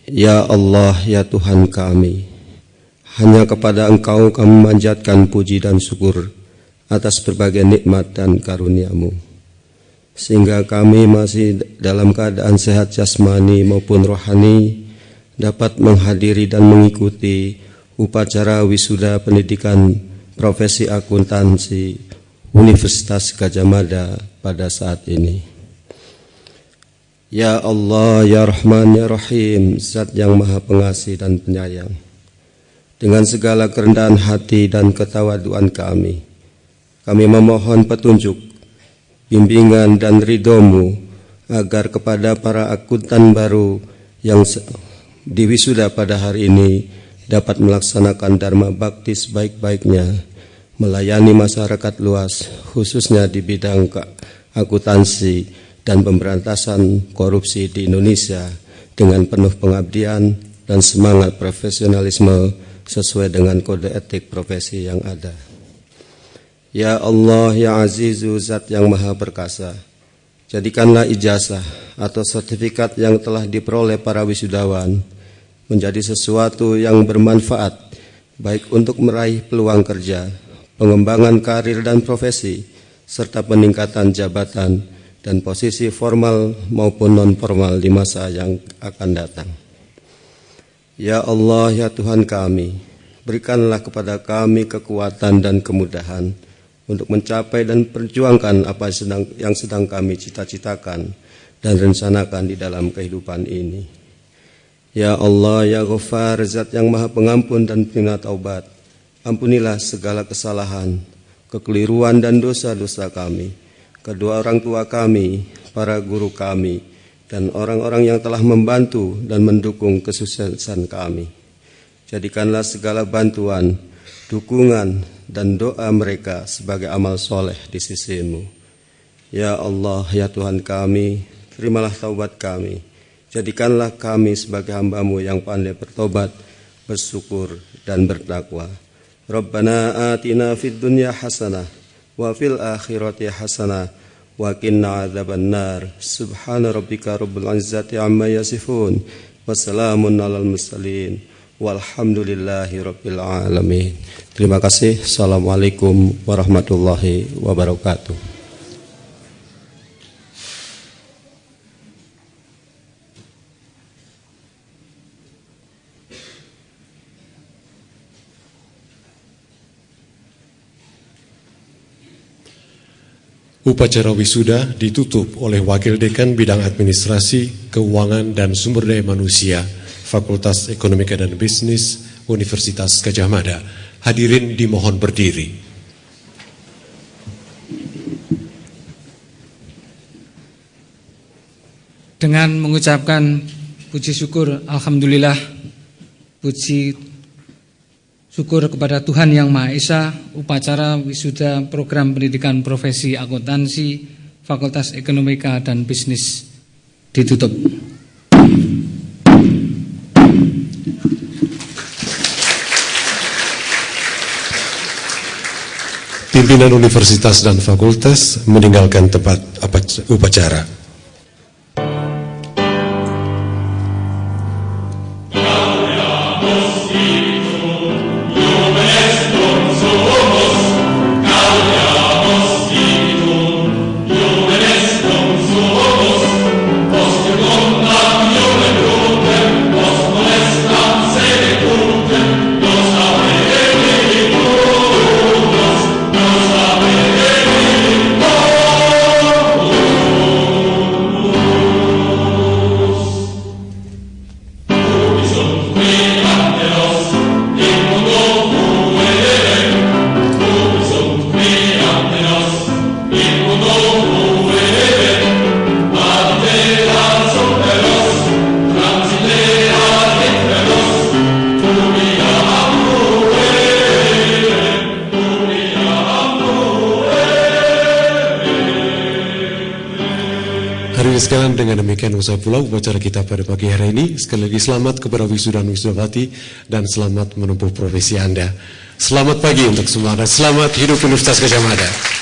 Speaker 11: Ya Allah, ya Tuhan kami, hanya kepada Engkau kami memanjatkan puji dan syukur atas berbagai nikmat dan karunia-Mu, sehingga kami masih dalam keadaan sehat jasmani maupun rohani dapat menghadiri dan mengikuti upacara wisuda pendidikan profesi akuntansi Universitas Gadjah Mada pada saat ini. Ya Allah, ya Rahman, ya Rahim, Zat yang Maha Pengasih dan Penyayang, dengan segala kerendahan hati dan ketawaduan kami memohon petunjuk, bimbingan dan ridho-Mu agar kepada para akuntan baru yang diwisuda pada hari ini dapat melaksanakan dharma bakti sebaik-baiknya, melayani masyarakat luas khususnya di bidang akuntansi dan pemberantasan korupsi di Indonesia dengan penuh pengabdian dan semangat profesionalisme sesuai dengan kode etik profesi yang ada. Ya Allah, ya Azizu, Zat yang Maha Perkasa, jadikanlah ijazah atau sertifikat yang telah diperoleh para wisudawan menjadi sesuatu yang bermanfaat baik untuk meraih peluang kerja, pengembangan karir dan profesi, serta peningkatan jabatan dan posisi formal maupun non-formal di masa yang akan datang. Ya Allah, ya Tuhan kami, berikanlah kepada kami kekuatan dan kemudahan untuk mencapai dan perjuangkan apa yang sedang kami cita-citakan dan rencanakan di dalam kehidupan ini. Ya Allah, ya Ghaffar, Zat yang Maha Pengampun dan Penerima Taubat, ampunilah segala kesalahan, kekeliruan dan dosa-dosa kami, kedua orang tua kami, para guru kami, dan orang-orang yang telah membantu dan mendukung kesuksesan kami. Jadikanlah segala bantuan, dukungan, dan doa mereka sebagai amal soleh di sisi-Mu. Ya Allah, ya Tuhan kami, terimalah taubat kami. Jadikanlah kami sebagai hamba-Mu yang pandai bertobat, bersyukur, dan bertakwa. Rabbana atina fid dunya hasanah wa fil akhirati hasanah wa qina adzabannar. Subhana rabbika rabbil izzati amma yasifun wa salamun alal mursalin walhamdulillahi rabbil alamin. Terima kasih. Assalamualaikum warahmatullahi wabarakatuh.
Speaker 1: Upacara wisuda ditutup oleh Wakil Dekan Bidang Administrasi, Keuangan, dan Sumber Daya Manusia Fakultas Ekonomika dan Bisnis Universitas Gadjah Mada. Hadirin dimohon berdiri.
Speaker 3: Dengan mengucapkan puji syukur, Alhamdulillah, puji syukur kepada Tuhan Yang Maha Esa, upacara wisuda program pendidikan profesi akuntansi Fakultas Ekonomika dan Bisnis ditutup.
Speaker 1: Pimpinan universitas dan fakultas meninggalkan tempat upacara. Sekalian, dengan demikian usai pula upacara kita pada pagi hari ini. Sekali lagi selamat kepada wisuda dan wisudawati dan selamat menempuh profesi Anda. Selamat pagi untuk semua dan selamat hidup Universitas Gadjah Mada.